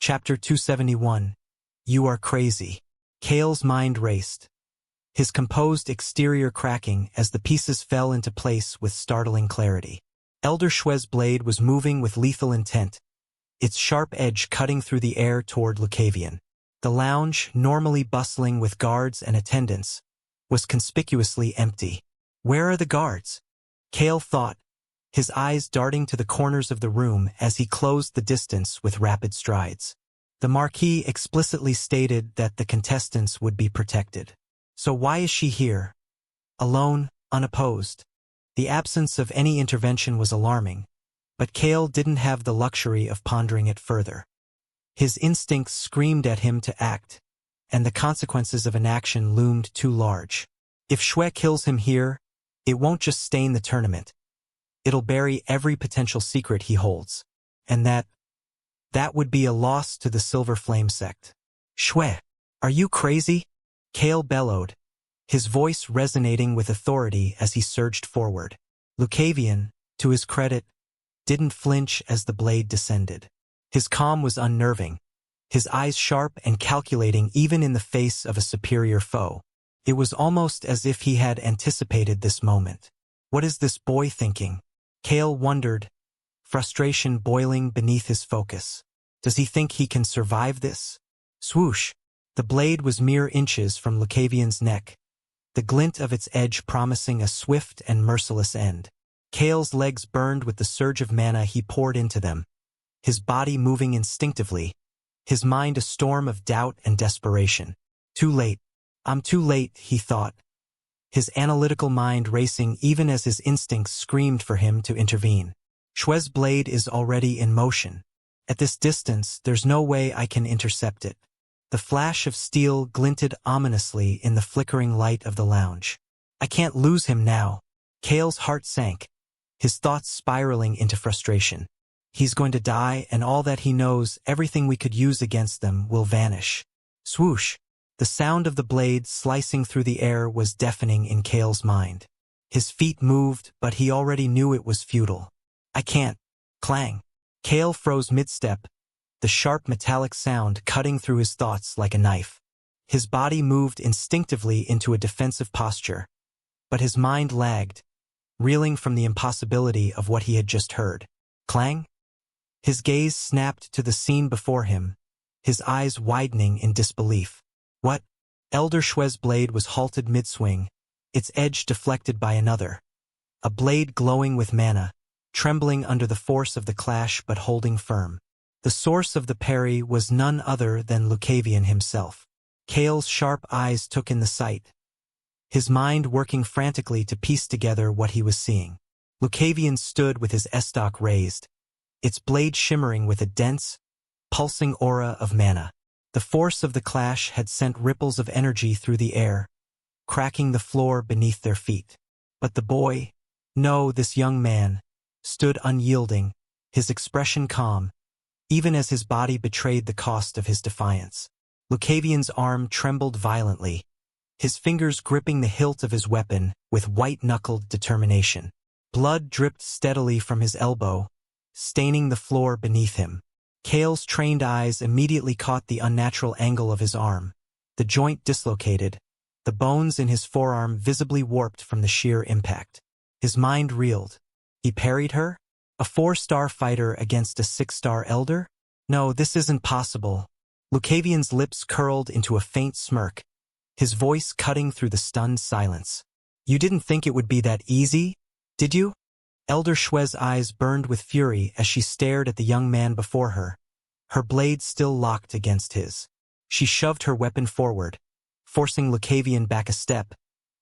Chapter 271. You are crazy. Kale's mind raced, his composed exterior cracking as the pieces fell into place with startling clarity. Elder Shue's blade was moving with lethal intent, its sharp edge cutting through the air toward Lucavion. The lounge, normally bustling with guards and attendants, was conspicuously empty. Where are the guards? Kale thought, his eyes darting to the corners of the room as he closed the distance with rapid strides. The Marquis explicitly stated that the contestants would be protected. So why is she here? Alone, unopposed. The absence of any intervention was alarming, but Kale didn't have the luxury of pondering it further. His instincts screamed at him to act, and the consequences of inaction loomed too large. If Shue kills him here, it won't just stain the tournament. It'll bury every potential secret he holds, and that would be a loss to the Silver Flame sect. Shue, are you crazy? Kale bellowed, his voice resonating with authority as he surged forward. Lucavion, to his credit, didn't flinch as the blade descended. His calm was unnerving, his eyes sharp and calculating even in the face of a superior foe. It was almost as if he had anticipated this moment. What is this boy thinking? Kale wondered, frustration boiling beneath his focus. Does he think he can survive this? Swoosh! The blade was mere inches from Lucavion's neck, the glint of its edge promising a swift and merciless end. Kale's legs burned with the surge of mana he poured into them, his body moving instinctively, his mind a storm of doubt and desperation. Too late. I'm too late, he thought, his analytical mind racing even as his instincts screamed for him to intervene. Shue's blade is already in motion. At this distance, there's no way I can intercept it. The flash of steel glinted ominously in the flickering light of the lounge. I can't lose him now. Kale's heart sank, his thoughts spiraling into frustration. He's going to die, and all that he knows, everything we could use against them, will vanish. Swoosh! The sound of the blade slicing through the air was deafening in Kale's mind. His feet moved, but he already knew it was futile. I can't. Clang! Kale froze mid-step, the sharp metallic sound cutting through his thoughts like a knife. His body moved instinctively into a defensive posture, but his mind lagged, reeling from the impossibility of what he had just heard. Clang? His gaze snapped to the scene before him, his eyes widening in disbelief. What? Elder Shue's blade was halted mid-swing, its edge deflected by another. A blade glowing with mana, trembling under the force of the clash but holding firm. The source of the parry was none other than Lucavion himself. Kale's sharp eyes took in the sight, his mind working frantically to piece together what he was seeing. Lucavion stood with his estoc raised, its blade shimmering with a dense, pulsing aura of mana. The force of the clash had sent ripples of energy through the air, cracking the floor beneath their feet. But the boy, no, this young man, stood unyielding, his expression calm, even as his body betrayed the cost of his defiance. Lucavion's arm trembled violently, his fingers gripping the hilt of his weapon with white-knuckled determination. Blood dripped steadily from his elbow, staining the floor beneath him. Kale's trained eyes immediately caught the unnatural angle of his arm, the joint dislocated, the bones in his forearm visibly warped from the sheer impact. His mind reeled. He parried her? A 4-star fighter against a 6-star elder? No, this isn't possible. Lucavion's lips curled into a faint smirk, his voice cutting through the stunned silence. You didn't think it would be that easy, did you? Elder Shue's eyes burned with fury as she stared at the young man before her, her blade still locked against his. She shoved her weapon forward, forcing Lucavion back a step,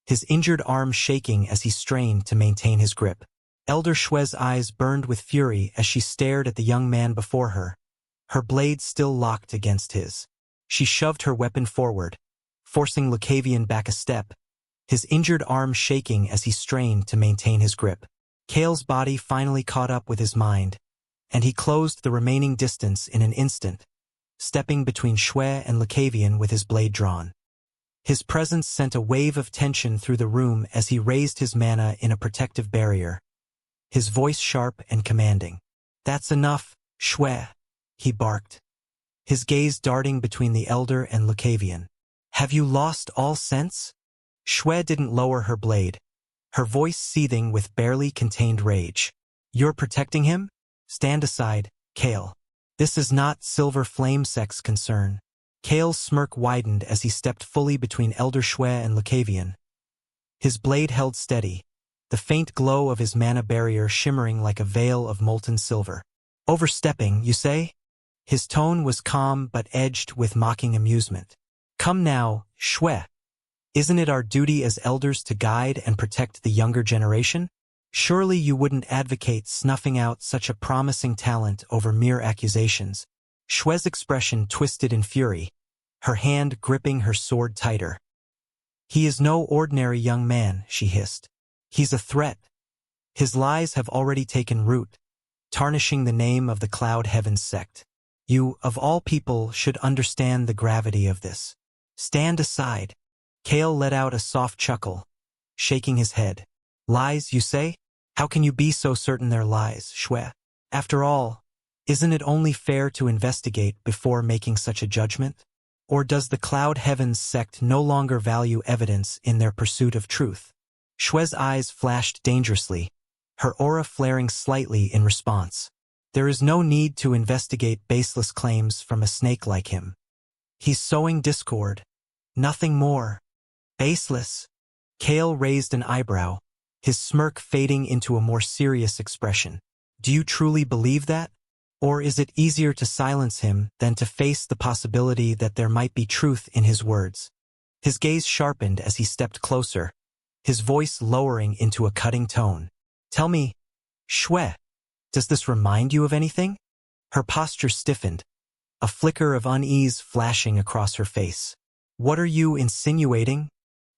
his injured arm shaking as he strained to maintain his grip. Elder Shue's eyes burned with fury as she stared at the young man before her, her blade still locked against his. She shoved her weapon forward, forcing Lucavion back a step, his injured arm shaking as he strained to maintain his grip. Kale's body finally caught up with his mind, and he closed the remaining distance in an instant, stepping between Shue and Lucavion with his blade drawn. His presence sent a wave of tension through the room as he raised his mana in a protective barrier, his voice sharp and commanding. That's enough, Shue, he barked, his gaze darting between the elder and Lucavion. Have you lost all sense? Shwe didn't lower her blade, her voice seething with barely contained rage. You're protecting him? Stand aside, Kale. This is not Silver Flamesek's concern. Kale's smirk widened as he stepped fully between Elder Shwe and Lucavion. His blade held steady, the faint glow of his mana barrier shimmering like a veil of molten silver. Overstepping, you say? His tone was calm but edged with mocking amusement. Come now, Shwe. Isn't it our duty as elders to guide and protect the younger generation? Surely you wouldn't advocate snuffing out such a promising talent over mere accusations. Shwe's expression twisted in fury, her hand gripping her sword tighter. He is no ordinary young man, she hissed. He's a threat. His lies have already taken root, tarnishing the name of the Cloud Heavens sect. You, of all people, should understand the gravity of this. Stand aside. Kale let out a soft chuckle, shaking his head. Lies, you say? How can you be so certain they're lies, Shwe? After all, isn't it only fair to investigate before making such a judgment? Or does the Cloud Heavens sect no longer value evidence in their pursuit of truth? Shwe's eyes flashed dangerously, her aura flaring slightly in response. There is no need to investigate baseless claims from a snake like him. He's sowing discord. Nothing more. Baseless. Kale raised an eyebrow, his smirk fading into a more serious expression. Do you truly believe that? Or is it easier to silence him than to face the possibility that there might be truth in his words? His gaze sharpened as he stepped closer, his voice lowering into a cutting tone. Tell me, Shwe, does this remind you of anything? Her posture stiffened, a flicker of unease flashing across her face. What are you insinuating?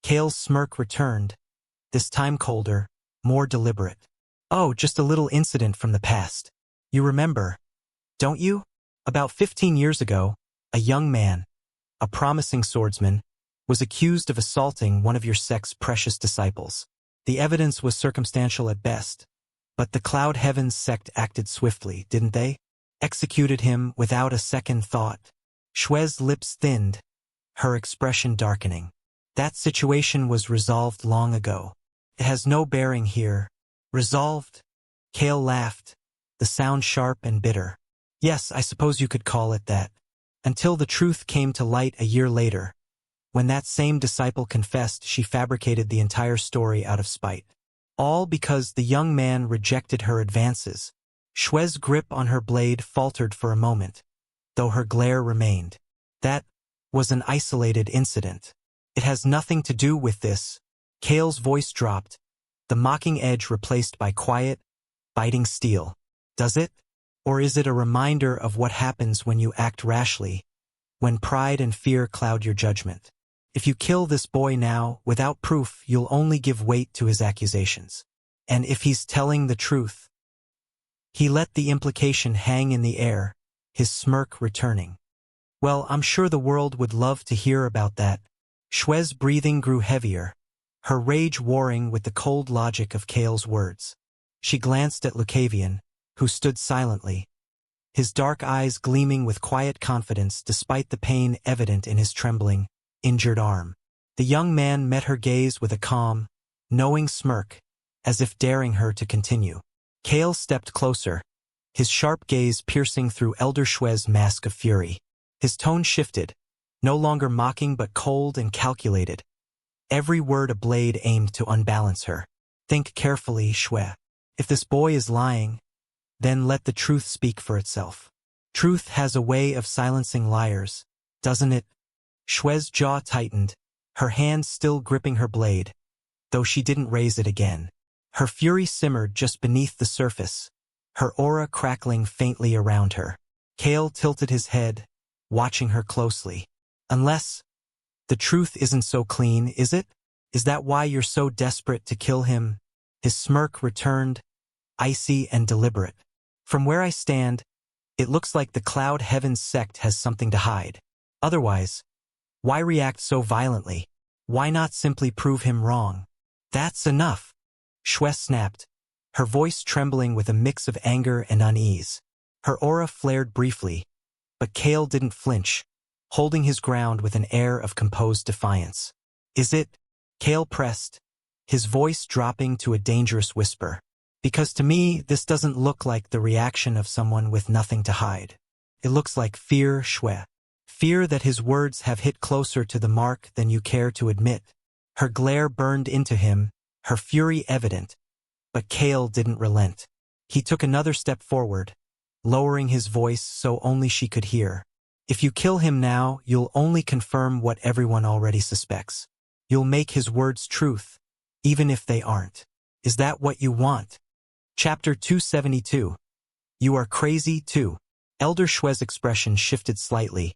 Kale's smirk returned, this time colder, more deliberate. Oh, just a little incident from the past. You remember, don't you? About 15 years ago, a young man, a promising swordsman, was accused of assaulting one of your sect's precious disciples. The evidence was circumstantial at best, but the Cloud Heavens sect acted swiftly, didn't they? Executed him without a second thought. Shwe's lips thinned, her expression darkening. That situation was resolved long ago. It has no bearing here. Resolved? Kale laughed, the sound sharp and bitter. Yes, I suppose you could call it that. Until the truth came to light a year later. When that same disciple confessed, she fabricated the entire story out of spite. All because the young man rejected her advances. Shwe's grip on her blade faltered for a moment, though her glare remained. That was an isolated incident. It has nothing to do with this. Kale's voice dropped, the mocking edge replaced by quiet, biting steel. Does it? Or is it a reminder of what happens when you act rashly, when pride and fear cloud your judgment? If you kill this boy now, without proof, you'll only give weight to his accusations. And if he's telling the truth? He let the implication hang in the air, his smirk returning. Well, I'm sure the world would love to hear about that. Shwe's breathing grew heavier, her rage warring with the cold logic of Kale's words. She glanced at Lucavion, who stood silently, his dark eyes gleaming with quiet confidence despite the pain evident in his trembling, injured arm. The young man met her gaze with a calm, knowing smirk, as if daring her to continue. Kale stepped closer, his sharp gaze piercing through Elder Shwe's mask of fury. His tone shifted, no longer mocking but cold and calculated, every word a blade aimed to unbalance her. Think carefully, Shwe. If this boy is lying, then let the truth speak for itself. Truth has a way of silencing liars, doesn't it? Shwe's jaw tightened, her hand still gripping her blade, though she didn't raise it again. Her fury simmered just beneath the surface, her aura crackling faintly around her. Kale tilted his head, watching her closely. Unless the truth isn't so clean, is it? Is that why you're so desperate to kill him? His smirk returned, icy and deliberate. From where I stand, it looks like the Cloud Heavens sect has something to hide. Otherwise, why react so violently? Why not simply prove him wrong? That's enough. Shwe snapped, her voice trembling with a mix of anger and unease. Her aura flared briefly, But Kale didn't flinch, holding his ground with an air of composed defiance. Is it? Kale pressed, his voice dropping to a dangerous whisper. Because to me, this doesn't look like the reaction of someone with nothing to hide. It looks like fear, Shui. Fear that his words have hit closer to the mark than you care to admit. Her glare burned into him, her fury evident. But Kale didn't relent. He took another step forward, lowering his voice so only she could hear. If you kill him now, you'll only confirm what everyone already suspects. You'll make his words truth, even if they aren't. Is that what you want? Chapter 272. You are crazy too. Elder Shue's expression shifted slightly,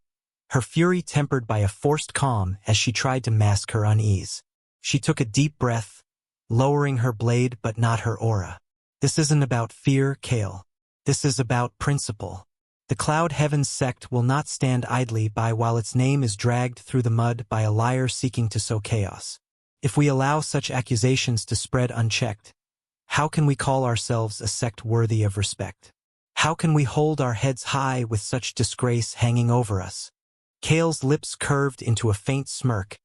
her fury tempered by a forced calm as she tried to mask her unease. She took a deep breath, lowering her blade but not her aura. This isn't about fear, Kale. This is about principle. The Cloud Heavens sect will not stand idly by while its name is dragged through the mud by a liar seeking to sow chaos. If we allow such accusations to spread unchecked, how can we call ourselves a sect worthy of respect? How can we hold our heads high with such disgrace hanging over us? Kale's lips curved into a faint smirk,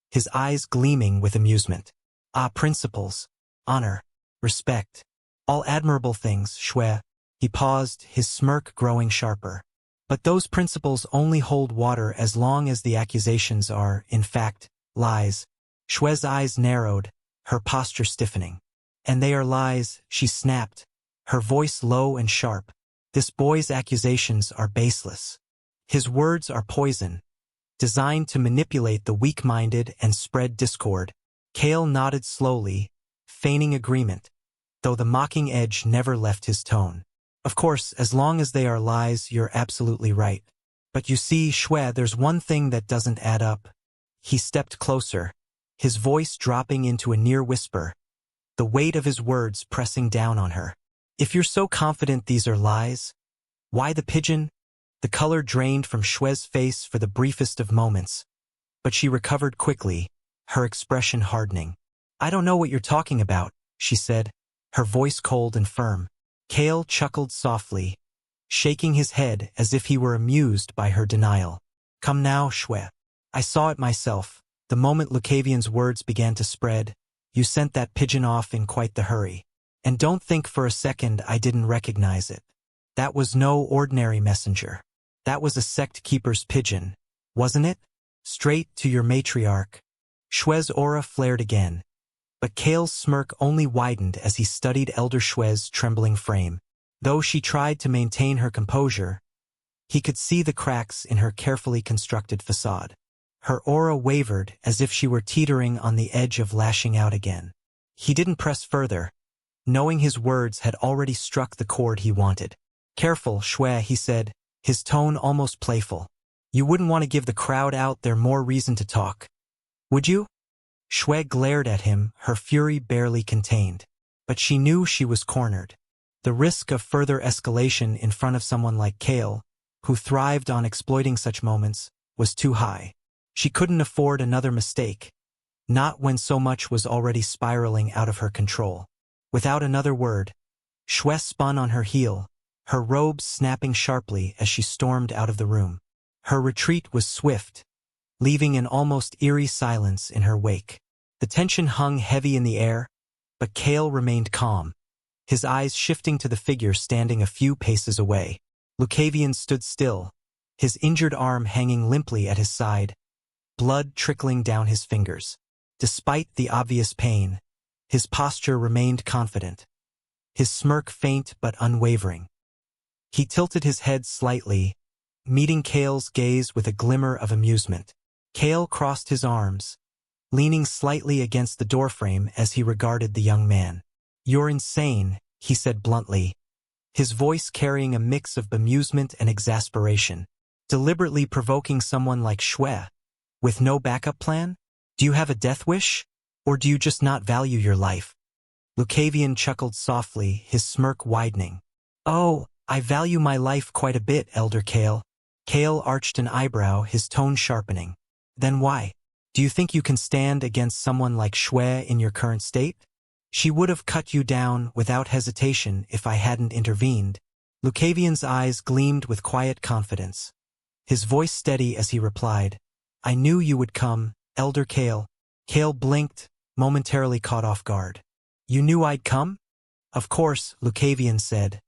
his eyes gleaming with amusement. Ah, principles, honor, respect, all admirable things, Shui. He paused, his smirk growing sharper. But those principles only hold water as long as the accusations are, in fact, lies. Shue's eyes narrowed, her posture stiffening. And they are lies, she snapped, her voice low and sharp. This boy's accusations are baseless. His words are poison, designed to manipulate the weak-minded and spread discord. Kale nodded slowly, feigning agreement, though the mocking edge never left his tone. Of course, as long as they are lies, you're absolutely right. But you see, Shui, there's one thing that doesn't add up. He stepped closer, his voice dropping into a near whisper, the weight of his words pressing down on her. If you're so confident these are lies, why the pigeon? The color drained from Shue's face for the briefest of moments, but she recovered quickly, her expression hardening. I don't know what you're talking about, she said, her voice cold and firm. Kale chuckled softly, shaking his head as if he were amused by her denial. Come now, Shui. I saw it myself. The moment Lucavion's words began to spread, you sent that pigeon off in quite the hurry. And don't think for a second I didn't recognize it. That was no ordinary messenger. That was a sect keeper's pigeon, wasn't it? Straight to your matriarch. Shue's aura flared again, but Kale's smirk only widened as he studied Elder Shue's trembling frame. Though she tried to maintain her composure, he could see the cracks in her carefully constructed facade. Her aura wavered as if she were teetering on the edge of lashing out again. He didn't press further, knowing his words had already struck the chord he wanted. Careful, Shui, he said, his tone almost playful. You wouldn't want to give the crowd out there more reason to talk, would you? Shui glared at him, her fury barely contained. But she knew she was cornered. The risk of further escalation in front of someone like Kale, who thrived on exploiting such moments, was too high. She couldn't afford another mistake, not when so much was already spiraling out of her control. Without another word, Shui spun on her heel, her robes snapping sharply as she stormed out of the room. Her retreat was swift, leaving an almost eerie silence in her wake. The tension hung heavy in the air, but Kale remained calm, his eyes shifting to the figure standing a few paces away. Lucavion stood still, his injured arm hanging limply at his side, blood trickling down his fingers. Despite the obvious pain, his posture remained confident, his smirk faint but unwavering. He tilted his head slightly, meeting Kale's gaze with a glimmer of amusement. Kale crossed his arms, leaning slightly against the doorframe as he regarded the young man. You're insane, he said bluntly, his voice carrying a mix of bemusement and exasperation. Deliberately provoking someone like Shui, with no backup plan? Do you have a death wish? Or do you just not value your life? Lucavion chuckled softly, his smirk widening. Oh, I value my life quite a bit, Elder Kale. Kale arched an eyebrow, his tone sharpening. Then why? Do you think you can stand against someone like Shui in your current state? She would have cut you down without hesitation if I hadn't intervened. Lucavion's eyes gleamed with quiet confidence, his voice steady as he replied, "I knew you would come, Elder Kale." Kale blinked, momentarily caught off guard. "You knew I'd come?" "Of course," Lucavion said,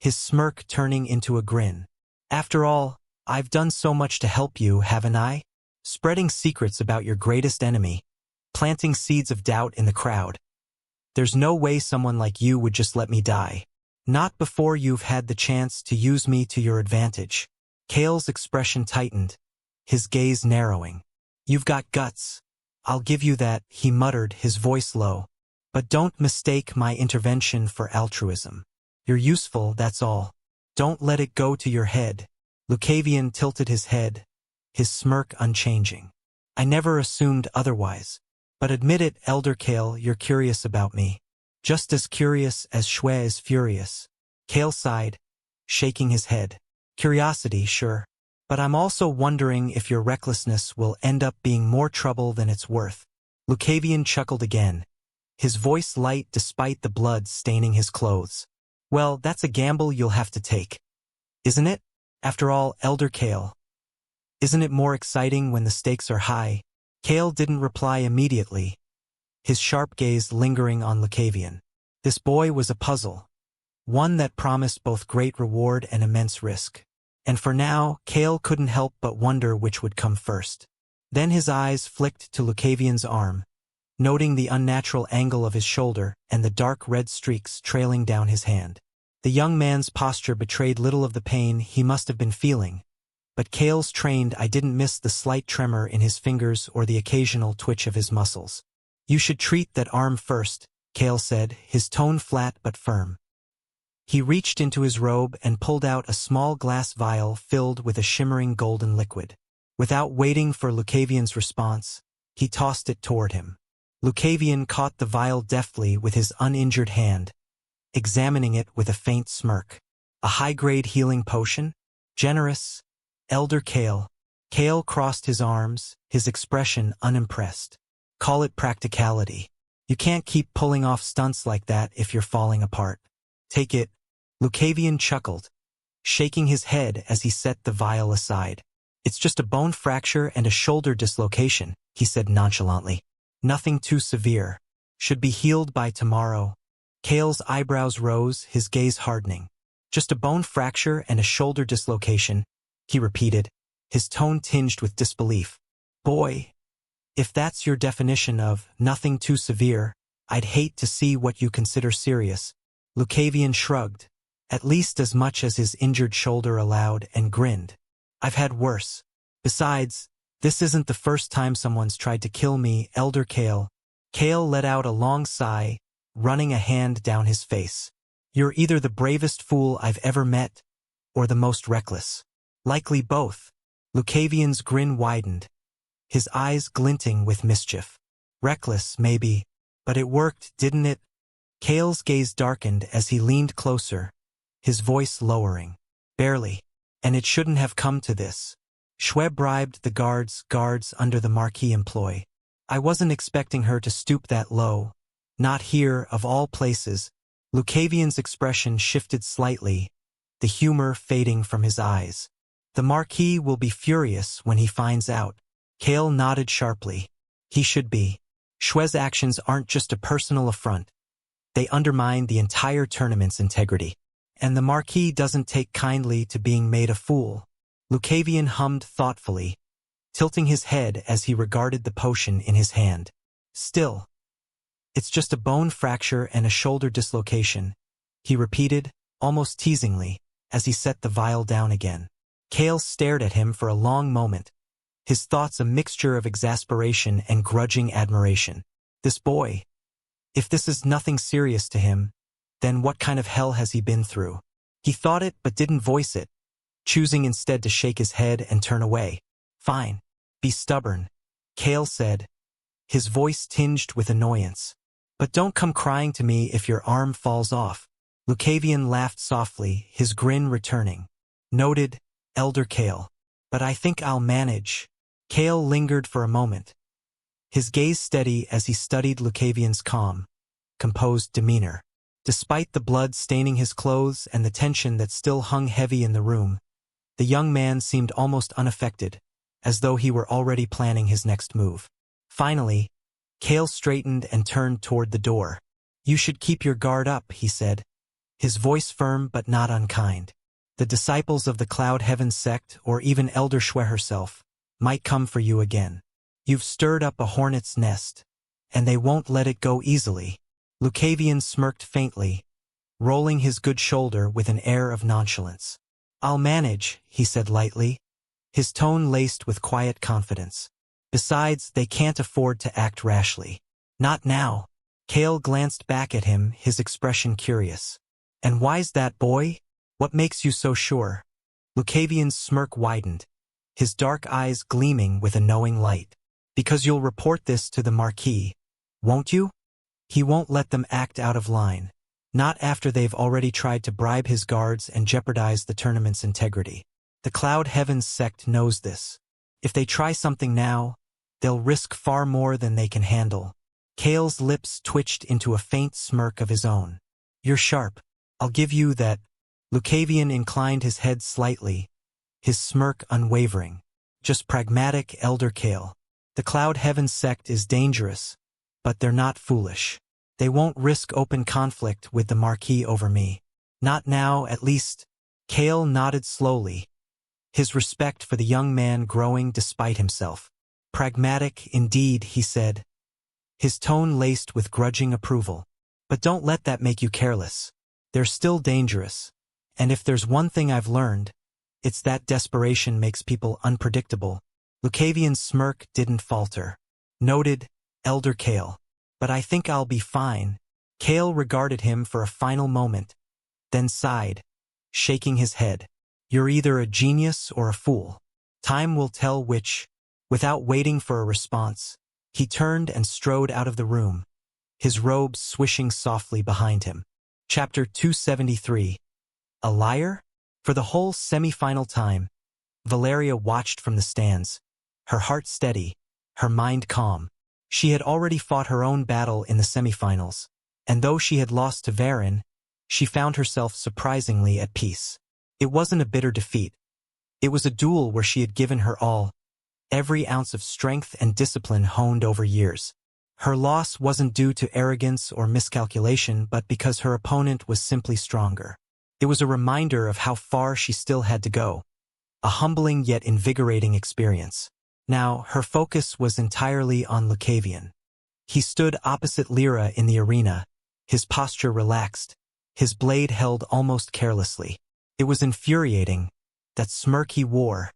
his smirk turning into a grin. "After all, I've done so much to help you, haven't I? Spreading secrets about your greatest enemy, planting seeds of doubt in the crowd. There's no way someone like you would just let me die. Not before you've had the chance to use me to your advantage." Kale's expression tightened, his gaze narrowing. "You've got guts. I'll give you that," he muttered, his voice low. "But don't mistake my intervention for altruism. You're useful, that's all. Don't let it go to your head." Lucavion tilted his head, his smirk unchanging. "I never assumed otherwise. But admit it, Elder Kale, you're curious about me. Just as curious as Shwe is furious." Kale sighed, shaking his head. "Curiosity, sure. But I'm also wondering if your recklessness will end up being more trouble than it's worth." Lucavion chuckled again, his voice light despite the blood staining his clothes. "Well, that's a gamble you'll have to take. Isn't it? After all, Elder Kale. Isn't it more exciting when the stakes are high?" Kale didn't reply immediately, his sharp gaze lingering on Lucavion. This boy was a puzzle, one that promised both great reward and immense risk. And for now, Kale couldn't help but wonder which would come first. Then his eyes flicked to Lucavion's arm, noting the unnatural angle of his shoulder and the dark red streaks trailing down his hand. The young man's posture betrayed little of the pain he must have been feeling, but Kale's trained eye didn't miss the slight tremor in his fingers or the occasional twitch of his muscles. "You should treat that arm first," Kale said, his tone flat but firm. He reached into his robe and pulled out a small glass vial filled with a shimmering golden liquid. Without waiting for Lucavion's response, he tossed it toward him. Lucavion caught the vial deftly with his uninjured hand, examining it with a faint smirk. "A high-grade healing potion? Generous, Elder Kale." Kale crossed his arms, his expression unimpressed. "Call it practicality. You can't keep pulling off stunts like that if you're falling apart. Take it." Lucavion chuckled, shaking his head as he set the vial aside. "It's just a bone fracture and a shoulder dislocation," he said nonchalantly. "Nothing too severe. Should be healed by tomorrow." Kale's eyebrows rose, his gaze hardening. "Just a bone fracture and a shoulder dislocation," he repeated, his tone tinged with disbelief. "Boy, if that's your definition of nothing too severe, I'd hate to see what you consider serious." Lucavion shrugged, at least as much as his injured shoulder allowed, and grinned. "I've had worse. Besides, this isn't the first time someone's tried to kill me, Elder Kale." Kale let out a long sigh, running a hand down his face. "You're either the bravest fool I've ever met, or the most reckless. Likely both." Lucavion's grin widened, his eyes glinting with mischief. "Reckless, maybe, but it worked, didn't it?" Kale's gaze darkened as he leaned closer, his voice lowering. "Barely. And it shouldn't have come to this. Shwe bribed the guards under the Marquis employ. I wasn't expecting her to stoop that low. Not here, of all places." Lucavion's expression shifted slightly, the humor fading from his eyes. "The Marquis will be furious when he finds out." Kale nodded sharply. "He should be. Shwe's actions aren't just a personal affront. They undermine the entire tournament's integrity. And the Marquis doesn't take kindly to being made a fool." Lucavion hummed thoughtfully, tilting his head as he regarded the potion in his hand. "Still, it's just a bone fracture and a shoulder dislocation," he repeated, almost teasingly, as he set the vial down again. Kale stared at him for a long moment, his thoughts a mixture of exasperation and grudging admiration. This boy, if this is nothing serious to him, then what kind of hell has he been through? He thought it but didn't voice it, choosing instead to shake his head and turn away. "Fine. Be stubborn," Kale said, his voice tinged with annoyance. "But don't come crying to me if your arm falls off." Lucavion laughed softly, his grin returning. "Noted, Elder Kale. But I think I'll manage." Kale lingered for a moment, his gaze steady as he studied Lucavion's calm, composed demeanor. Despite the blood staining his clothes and the tension that still hung heavy in the room, The young man seemed almost unaffected, as though he were already planning his next move. Finally, Kale straightened and turned toward the door. "You should keep your guard up," he said, his voice firm but not unkind. "The disciples of the Cloud Heaven sect, or even Elder Shwe herself, might come for you again. You've stirred up a hornet's nest, and they won't let it go easily." Lucavion smirked faintly, rolling his good shoulder with an air of nonchalance. "I'll manage," he said lightly, his tone laced with quiet confidence. "Besides, they can't afford to act rashly. Not now." Kale glanced back at him, his expression curious. "And why's that, boy? What makes you so sure?" Lucavion's smirk widened, his dark eyes gleaming with a knowing light. "Because you'll report this to the Marquis, won't you? He won't let them act out of line. Not after they've already tried to bribe his guards and jeopardize the tournament's integrity. The Cloud Heavens sect knows this. If they try something now, they'll risk far more than they can handle." Kale's lips twitched into a faint smirk of his own. "You're sharp. I'll give you that." Lucavion inclined his head slightly, his smirk unwavering. "Just pragmatic, Elder Kale. The Cloud Heavens sect is dangerous, but they're not foolish. They won't risk open conflict with the Marquis over me. Not now, at least." Kale nodded slowly, his respect for the young man growing despite himself. "Pragmatic, indeed," he said, his tone laced with grudging approval. "But don't let that make you careless. They're still dangerous, and if there's one thing I've learned, it's that desperation makes people unpredictable." Lucavion's smirk didn't falter. "Noted, Elder Kale. But I think I'll be fine." Kale regarded him for a final moment, then sighed, shaking his head. "You're either a genius or a fool. Time will tell which." Without waiting for a response, he turned and strode out of the room, his robes swishing softly behind him. Chapter 273. A liar? For the whole semi-final time, Valeria watched from the stands, her heart steady, her mind calm. She had already fought her own battle in the semi-finals, and though she had lost to Varen, she found herself surprisingly at peace. It wasn't a bitter defeat. It was a duel where she had given her all, every ounce of strength and discipline honed over years. Her loss wasn't due to arrogance or miscalculation, but because her opponent was simply stronger. It was a reminder of how far she still had to go, a humbling yet invigorating experience. Now, her focus was entirely on Lucavion. He stood opposite Lyra in the arena, his posture relaxed, his blade held almost carelessly. It was infuriating, that smirk he wore,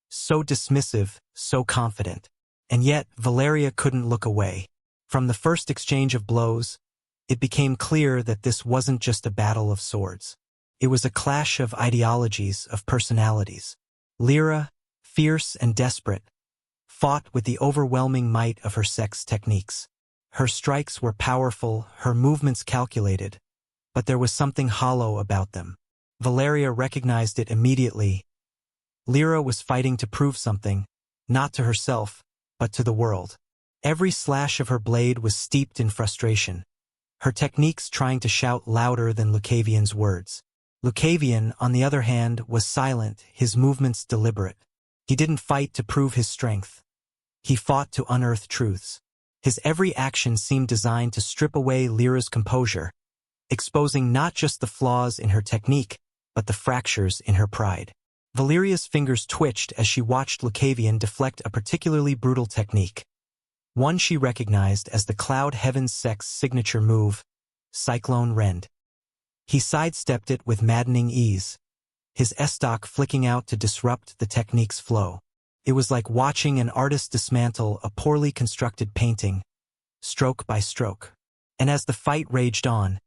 so dismissive, so confident. And yet, Valeria couldn't look away. From the first exchange of blows, it became clear that this wasn't just a battle of swords. It was a clash of ideologies, of personalities. Lyra, fierce and desperate, fought with the overwhelming might of her sex techniques. Her strikes were powerful, her movements calculated, but there was something hollow about them. Valeria recognized it immediately. Lyra was fighting to prove something, not to herself, but to the world. Every slash of her blade was steeped in frustration, her techniques trying to shout louder than Lucavion's words. Lucavion, on the other hand, was silent, his movements deliberate. He didn't fight to prove his strength. He fought to unearth truths. His every action seemed designed to strip away Lyra's composure, exposing not just the flaws in her technique, but the fractures in her pride. Valeria's fingers twitched as she watched Lucavion deflect a particularly brutal technique, one she recognized as the Cloud Heavens sect's signature move, Cyclone Rend. He sidestepped it with maddening ease, his estoc flicking out to disrupt the technique's flow. It was like watching an artist dismantle a poorly constructed painting, stroke by stroke. And as the fight raged on,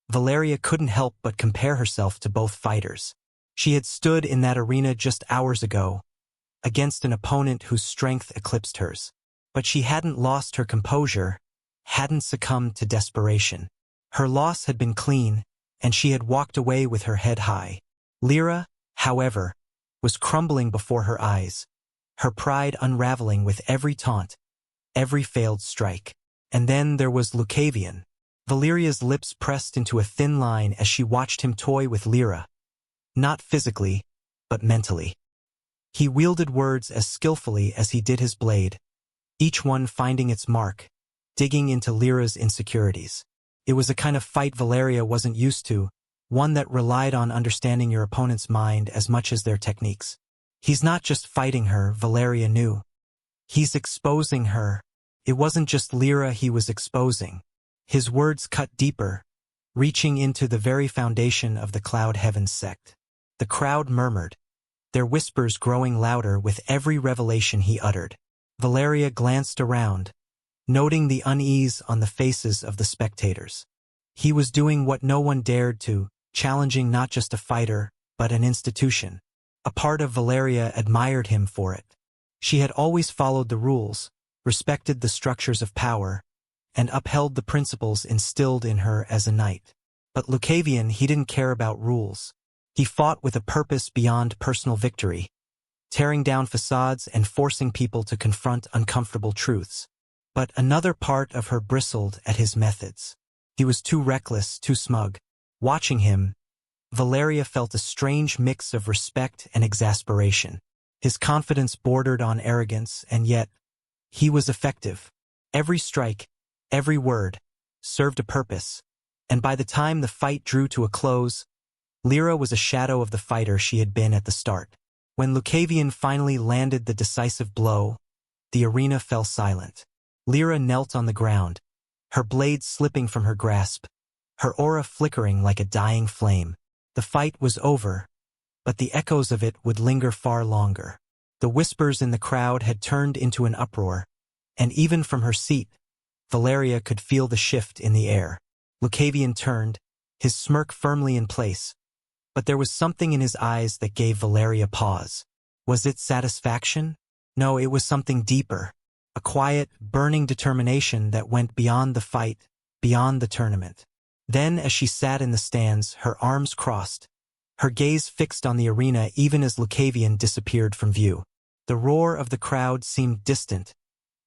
Valeria couldn't help but compare herself to both fighters. She had stood in that arena just hours ago, against an opponent whose strength eclipsed hers. But she hadn't lost her composure, hadn't succumbed to desperation. Her loss had been clean, and she had walked away with her head high. Lyra, however, was crumbling before her eyes, her pride unraveling with every taunt, every failed strike. And then there was Lucavion. Valeria's lips pressed into a thin line as she watched him toy with Lyra. Not physically, but mentally. He wielded words as skillfully as he did his blade, each one finding its mark, digging into Lyra's insecurities. It was a kind of fight Valeria wasn't used to, one that relied on understanding your opponent's mind as much as their techniques. He's not just fighting her, Valeria knew. He's exposing her. It wasn't just Lyra he was exposing. His words cut deeper, reaching into the very foundation of the Cloud Heavens sect. The crowd murmured, their whispers growing louder with every revelation he uttered. Valeria glanced around, noting the unease on the faces of the spectators. He was doing what no one dared to, challenging not just a fighter, but an institution. A part of Valeria admired him for it. She had always followed the rules, respected the structures of power, and upheld the principles instilled in her as a knight. But Lucavion, he didn't care about rules. He fought with a purpose beyond personal victory, tearing down facades and forcing people to confront uncomfortable truths. But another part of her bristled at his methods. He was too reckless, too smug. Watching him, Valeria felt a strange mix of respect and exasperation. His confidence bordered on arrogance, and yet, he was effective. Every strike, every word, served a purpose, and by the time the fight drew to a close, Lyra was a shadow of the fighter she had been at the start. When Lucavion finally landed the decisive blow, the arena fell silent. Lyra knelt on the ground, her blade slipping from her grasp, her aura flickering like a dying flame. The fight was over, but the echoes of it would linger far longer. The whispers in the crowd had turned into an uproar, and even from her seat, Valeria could feel the shift in the air. Lucavion turned, his smirk firmly in place, but there was something in his eyes that gave Valeria pause. Was it satisfaction? No, it was something deeper. A quiet, burning determination that went beyond the fight, beyond the tournament. Then, as she sat in the stands, her arms crossed, her gaze fixed on the arena even as Lucavion disappeared from view. The roar of the crowd seemed distant,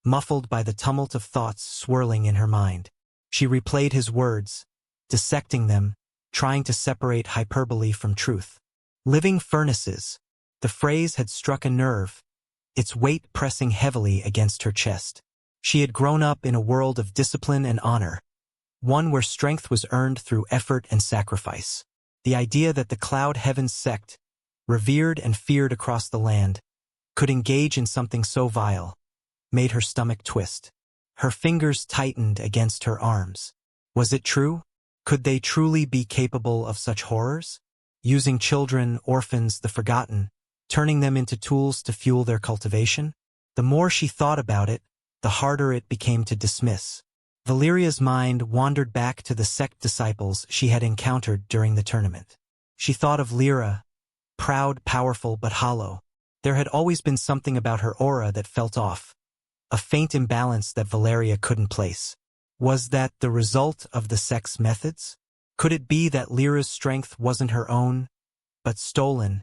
muffled by the tumult of thoughts swirling in her mind. She replayed his words, dissecting them, trying to separate hyperbole from truth. Living furnaces. The phrase had struck a nerve, its weight pressing heavily against her chest. She had grown up in a world of discipline and honor, one where strength was earned through effort and sacrifice. The idea that the Cloud Heavens sect, revered and feared across the land, could engage in something so vile, made her stomach twist. Her fingers tightened against her arms. Was it true? Could they truly be capable of such horrors? Using children, orphans, the forgotten, turning them into tools to fuel their cultivation? The more she thought about it, the harder it became to dismiss. Valeria's mind wandered back to the sect disciples she had encountered during the tournament. She thought of Lyra, proud, powerful, but hollow. There had always been something about her aura that felt off, a faint imbalance that Valeria couldn't place. Was that the result of the sect's methods? Could it be that Lyra's strength wasn't her own, but stolen,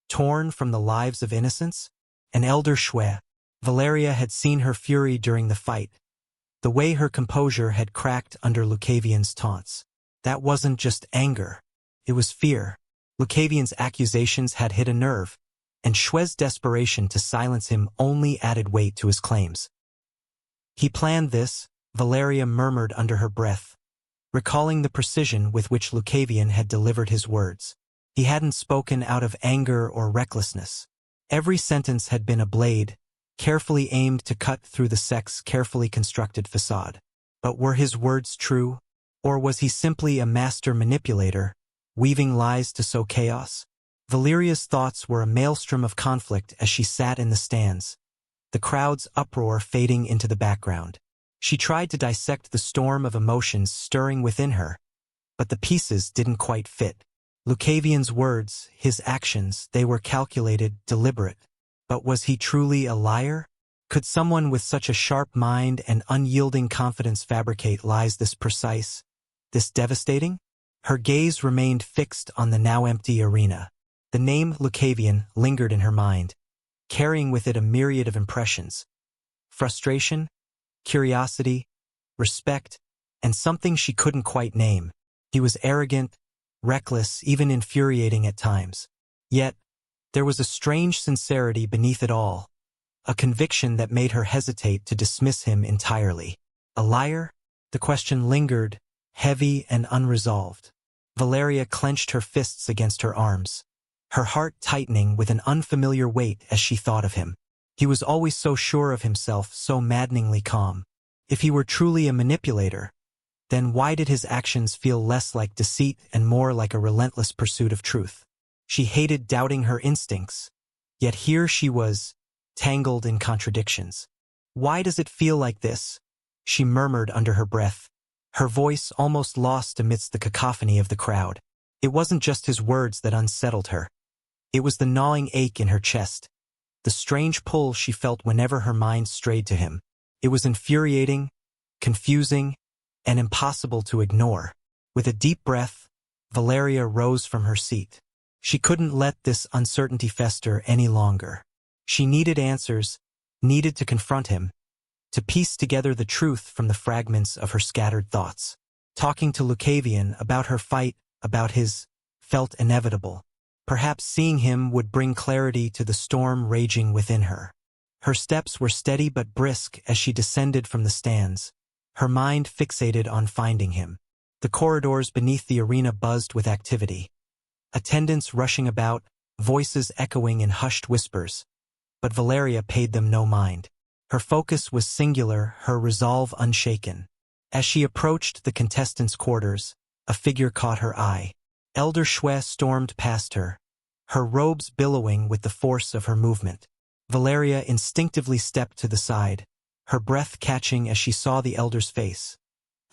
torn from the lives of innocents? An elder Shwe. Valeria had seen her fury during the fight, the way her composure had cracked under Lucavion's taunts. That wasn't just anger, it was fear. Lucavion's accusations had hit a nerve, and Shwe's desperation to silence him only added weight to his claims. He planned this, Valeria murmured under her breath, recalling the precision with which Lucavion had delivered his words. He hadn't spoken out of anger or recklessness. Every sentence had been a blade, carefully aimed to cut through the sect's carefully constructed facade. But were his words true? Or was he simply a master manipulator, weaving lies to sow chaos? Valeria's thoughts were a maelstrom of conflict as she sat in the stands, the crowd's uproar fading into the background. She tried to dissect the storm of emotions stirring within her, but the pieces didn't quite fit. Lucavion's words, his actions, they were calculated, deliberate. But was he truly a liar? Could someone with such a sharp mind and unyielding confidence fabricate lies this precise, this devastating? Her gaze remained fixed on the now empty arena. The name Lucavion lingered in her mind, carrying with it a myriad of impressions. Frustration, curiosity, respect, and something she couldn't quite name. He was arrogant, reckless, even infuriating at times. Yet, There was a strange sincerity beneath it all, a conviction that made her hesitate to dismiss him entirely. A liar? The question lingered, heavy and unresolved. Valeria clenched her fists against her arms, her heart tightening with an unfamiliar weight as she thought of him. He was always so sure of himself, so maddeningly calm. If he were truly a manipulator, then why did his actions feel less like deceit and more like a relentless pursuit of truth? She hated doubting her instincts, yet here she was, tangled in contradictions. "Why does it feel like this?" she murmured under her breath, her voice almost lost amidst the cacophony of the crowd. It wasn't just his words that unsettled her. It was the gnawing ache in her chest, the strange pull she felt whenever her mind strayed to him. It was infuriating, confusing, and impossible to ignore. With a deep breath, Valeria rose from her seat. She couldn't let this uncertainty fester any longer. She needed answers, needed to confront him, to piece together the truth from the fragments of her scattered thoughts. Talking to Lucavion about her fight, about his, felt inevitable. Perhaps seeing him would bring clarity to the storm raging within her. Her steps were steady but brisk as she descended from the stands, her mind fixated on finding him. The corridors beneath the arena buzzed with activity. Attendants rushing about, voices echoing in hushed whispers. But Valeria paid them no mind. Her focus was singular, her resolve unshaken. As she approached the contestants' quarters, a figure caught her eye. Elder Shwe stormed past her, her robes billowing with the force of her movement. Valeria instinctively stepped to the side, her breath catching as she saw the elder's face,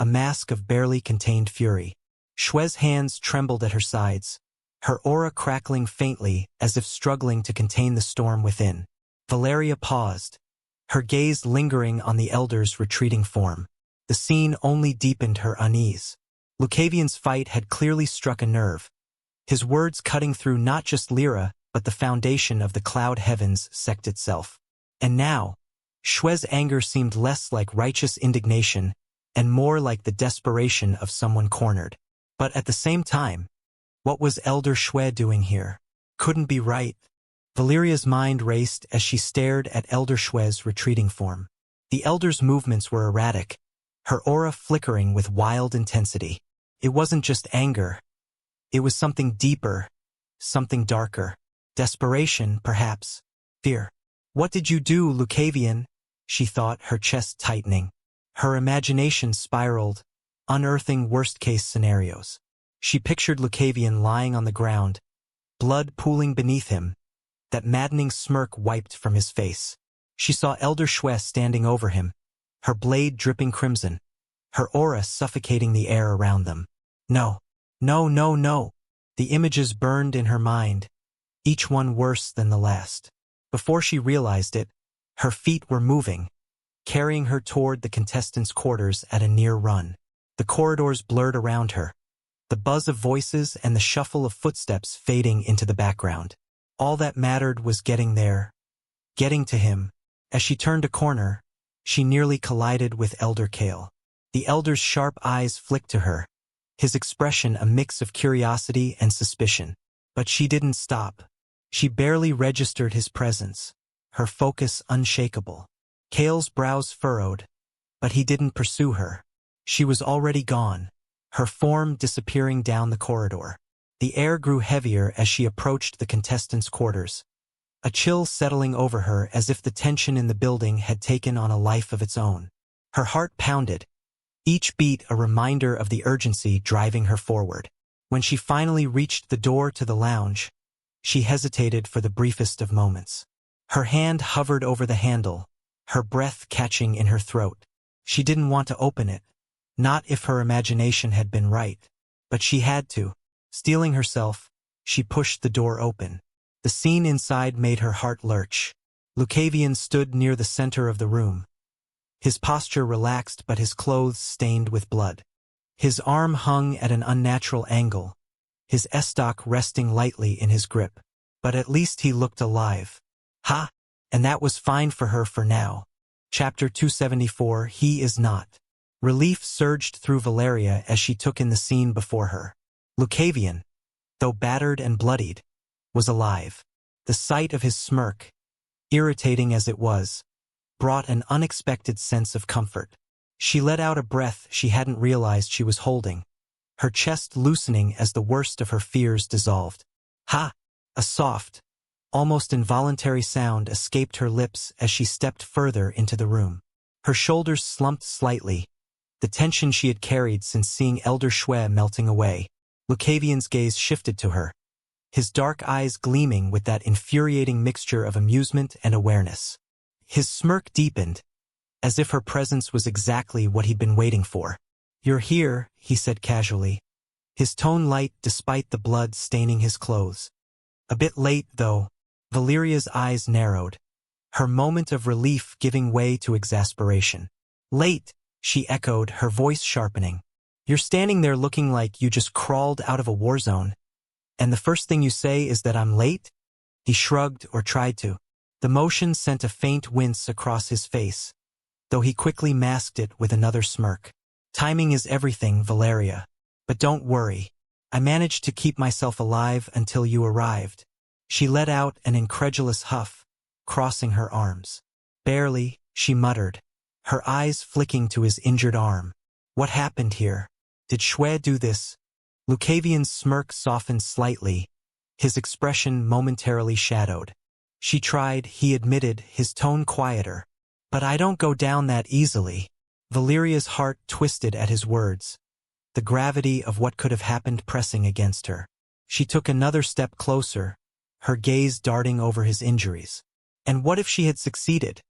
a mask of barely contained fury. Shwe's hands trembled at her sides, her aura crackling faintly as if struggling to contain the storm within. Valeria paused, her gaze lingering on the elder's retreating form. The scene only deepened her unease. Lucavion's fight had clearly struck a nerve, his words cutting through not just Lyra, but the foundation of the cloud heavens sect itself. And now, Shwe's anger seemed less like righteous indignation and more like the desperation of someone cornered. But at the same time, what was Elder Shwe doing here? Couldn't be right. Valeria's mind raced as she stared at Elder Shwe's retreating form. The elder's movements were erratic, her aura flickering with wild intensity. It wasn't just anger. It was something deeper, something darker. Desperation, perhaps. Fear. "What did you do, Lucavion?" she thought, her chest tightening. Her imagination spiraled, unearthing worst-case scenarios. She pictured Lucavion lying on the ground, blood pooling beneath him, that maddening smirk wiped from his face. She saw Elder Shwe standing over him, her blade dripping crimson, her aura suffocating the air around them. No, no, no, no. The images burned in her mind, each one worse than the last. Before she realized it, her feet were moving, carrying her toward the contestants' quarters at a near run. The corridors blurred around her, the buzz of voices and the shuffle of footsteps fading into the background. All that mattered was getting there, getting to him. As she turned a corner, she nearly collided with Elder Kale. The elder's sharp eyes flicked to her, his expression a mix of curiosity and suspicion. But she didn't stop. She barely registered his presence, her focus unshakable. Kale's brows furrowed, but he didn't pursue her. She was already gone, her form disappearing down the corridor. The air grew heavier as she approached the contestants' quarters, a chill settling over her as if the tension in the building had taken on a life of its own. Her heart pounded, each beat a reminder of the urgency driving her forward. When she finally reached the door to the lounge, she hesitated for the briefest of moments. Her hand hovered over the handle, her breath catching in her throat. She didn't want to open it, not if her imagination had been right, but she had to. Steeling herself, she pushed the door open. The scene inside made her heart lurch. Lucavion stood near the center of the room, his posture relaxed but his clothes stained with blood. His arm hung at an unnatural angle, his estoc resting lightly in his grip. But at least he looked alive. Ha! And that was fine for her for now. Chapter 274, He is Not. Relief surged through Valeria as she took in the scene before her. Lucavion, though battered and bloodied, was alive. The sight of his smirk, irritating as it was, brought an unexpected sense of comfort. She let out a breath she hadn't realized she was holding, her chest loosening as the worst of her fears dissolved. Ha! A soft, almost involuntary sound escaped her lips as she stepped further into the room. Her shoulders slumped slightly, the tension she had carried since seeing Elder Shwe melting away. Lucavion's gaze shifted to her, his dark eyes gleaming with that infuriating mixture of amusement and awareness. His smirk deepened, as if her presence was exactly what he'd been waiting for. "You're here," he said casually, his tone light despite the blood staining his clothes. A bit late, though. Valeria's eyes narrowed, her moment of relief giving way to exasperation. "Late," she echoed, her voice sharpening. "You're standing there looking like you just crawled out of a war zone. And the first thing you say is that I'm late?" He shrugged, or tried to. The motion sent a faint wince across his face, though he quickly masked it with another smirk. "Timing is everything, Valeria. But don't worry. I managed to keep myself alive until you arrived." She let out an incredulous huff, crossing her arms. "Barely," she muttered, her eyes flicking to his injured arm. "What happened here? Did Shwe do this?" Lucavion's smirk softened slightly, his expression momentarily shadowed. "She tried," he admitted, his tone quieter. "But I don't go down that easily." Valeria's heart twisted at his words, the gravity of what could have happened pressing against her. She took another step closer, her gaze darting over his injuries. "And what if she had succeeded?"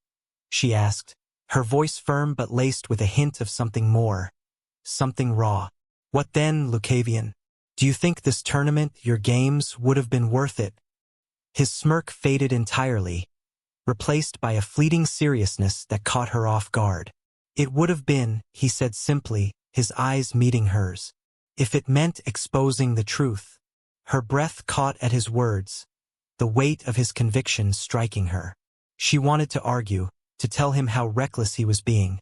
she asked, her voice firm but laced with a hint of something more, something raw. "What then, Lucavion? Do you think this tournament, your games, would have been worth it?" His smirk faded entirely, replaced by a fleeting seriousness that caught her off guard. "It would have been," he said simply, his eyes meeting hers, "if it meant exposing the truth." Her breath caught at his words, the weight of his conviction striking her. She wanted to argue, to tell him how reckless he was being,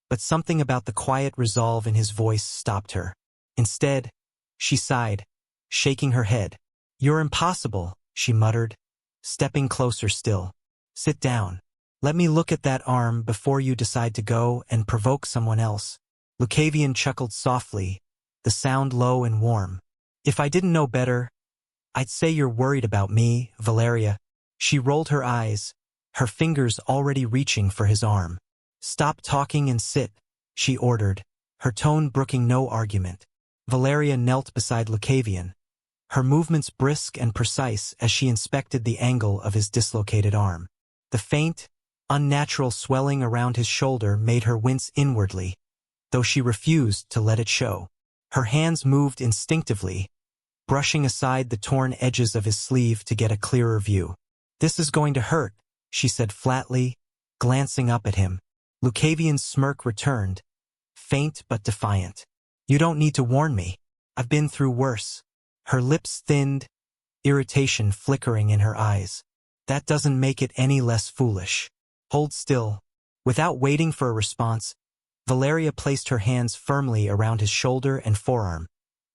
but something about the quiet resolve in his voice stopped her. Instead, she sighed, shaking her head. "You're impossible," she muttered, stepping closer still. "Sit down. Let me look at that arm before you decide to go and provoke someone else." Lucavion chuckled softly, the sound low and warm. "If I didn't know better, I'd say you're worried about me, Valeria." She rolled her eyes, her fingers already reaching for his arm. "Stop talking and sit," she ordered, her tone brooking no argument. Valeria knelt beside Lucavion, her movements brisk and precise as she inspected the angle of his dislocated arm. The faint, unnatural swelling around his shoulder made her wince inwardly, though she refused to let it show. Her hands moved instinctively, brushing aside the torn edges of his sleeve to get a clearer view. "This is going to hurt," she said flatly, glancing up at him. Lucavion's smirk returned, faint but defiant. "You don't need to warn me. I've been through worse." Her lips thinned, irritation flickering in her eyes. "That doesn't make it any less foolish." "Hold still." Without waiting for a response, Valeria placed her hands firmly around his shoulder and forearm,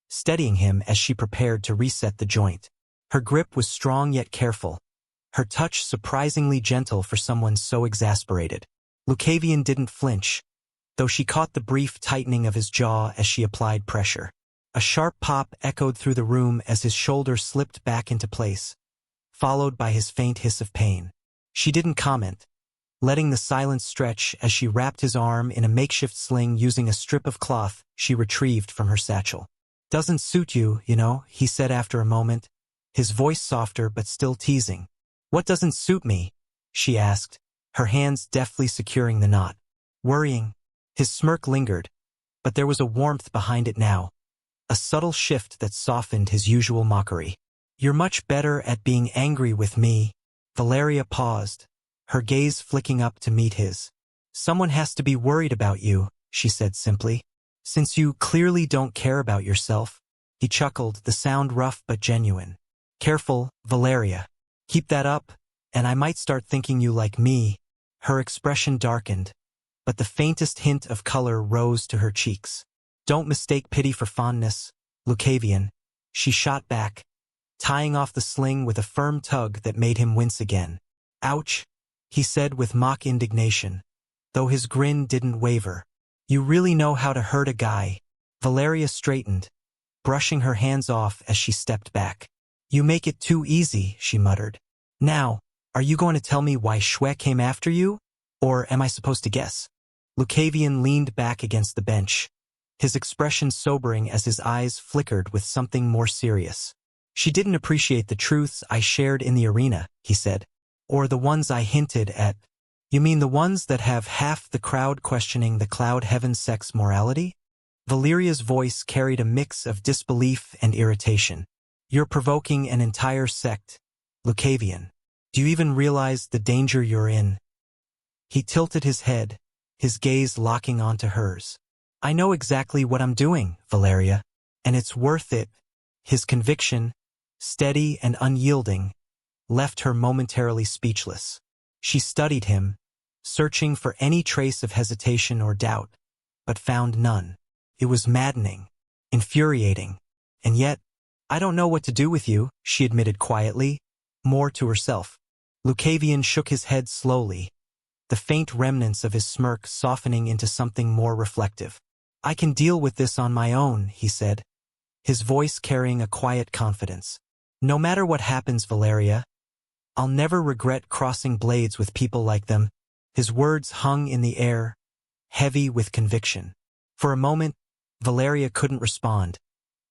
steadying him as she prepared to reset the joint. Her grip was strong yet careful, her touch surprisingly gentle for someone so exasperated. Lucavion didn't flinch, though she caught the brief tightening of his jaw as she applied pressure. A sharp pop echoed through the room as his shoulder slipped back into place, followed by his faint hiss of pain. She didn't comment, letting the silence stretch as she wrapped his arm in a makeshift sling using a strip of cloth she retrieved from her satchel. "Doesn't suit you, you know," he said after a moment, his voice softer but still teasing. "What doesn't suit me?" she asked, her hands deftly securing the knot. "Worrying." His smirk lingered, but there was a warmth behind it now, a subtle shift that softened his usual mockery. "You're much better at being angry with me." Valeria paused, her gaze flicking up to meet his. "Someone has to be worried about you," she said simply. "Since you clearly don't care about yourself." He chuckled, the sound rough but genuine. "Careful, Valeria. Keep that up, and I might start thinking you like me." Her expression darkened, but the faintest hint of color rose to her cheeks. "Don't mistake pity for fondness, Lucavion," she shot back, tying off the sling with a firm tug that made him wince again. "Ouch," he said with mock indignation, though his grin didn't waver. "You really know how to hurt a guy." Valeria straightened, brushing her hands off as she stepped back. "You make it too easy," she muttered. "Now, are you going to tell me why Shwe came after you? Or am I supposed to guess?" Lucavion leaned back against the bench, his expression sobering as his eyes flickered with something more serious. "She didn't appreciate the truths I shared in the arena," he said. "Or the ones I hinted at." "You mean the ones that have half the crowd questioning the Cloud Heaven sect's morality?" Valeria's voice carried a mix of disbelief and irritation. "You're provoking an entire sect, Lucavion. Do you even realize the danger you're in?" He tilted his head, his gaze locking onto hers. "I know exactly what I'm doing, Valeria, and it's worth it." His conviction, steady and unyielding, left her momentarily speechless. She studied him, searching for any trace of hesitation or doubt, but found none. It was maddening, infuriating, and yet, "I don't know what to do with you," she admitted quietly, more to herself. Lucavion shook his head slowly, the faint remnants of his smirk softening into something more reflective. "I can deal with this on my own," he said, his voice carrying a quiet confidence. "No matter what happens, Valeria, I'll never regret crossing blades with people like them." His words hung in the air, heavy with conviction. For a moment, Valeria couldn't respond,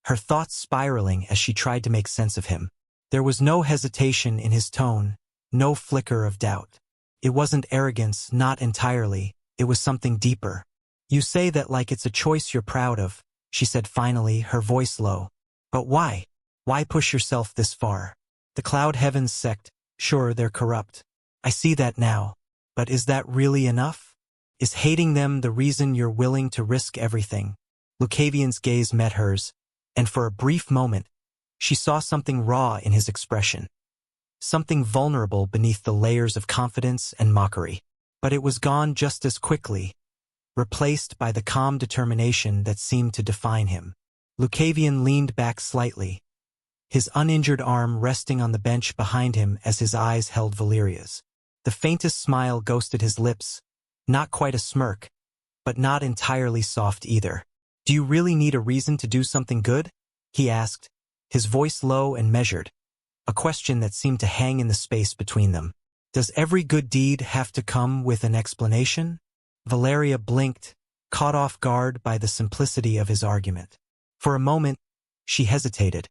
her thoughts spiraling as she tried to make sense of him. There was no hesitation in his tone, no flicker of doubt. It wasn't arrogance, not entirely, it was something deeper. "You say that like it's a choice you're proud of," she said finally, her voice low. "But why? Why push yourself this far? The Cloud Heavens sect, sure, they're corrupt. I see that now. But is that really enough? Is hating them the reason you're willing to risk everything?" Lucavion's gaze met hers, and for a brief moment, she saw something raw in his expression. Something vulnerable beneath the layers of confidence and mockery. But it was gone just as quickly, replaced by the calm determination that seemed to define him. Lucavion leaned back slightly, his uninjured arm resting on the bench behind him as his eyes held Valeria's. The faintest smile ghosted his lips, not quite a smirk, but not entirely soft either. "Do you really need a reason to do something good?" he asked, his voice low and measured, a question that seemed to hang in the space between them. "Does every good deed have to come with an explanation?" Valeria blinked, caught off guard by the simplicity of his argument. For a moment, she hesitated,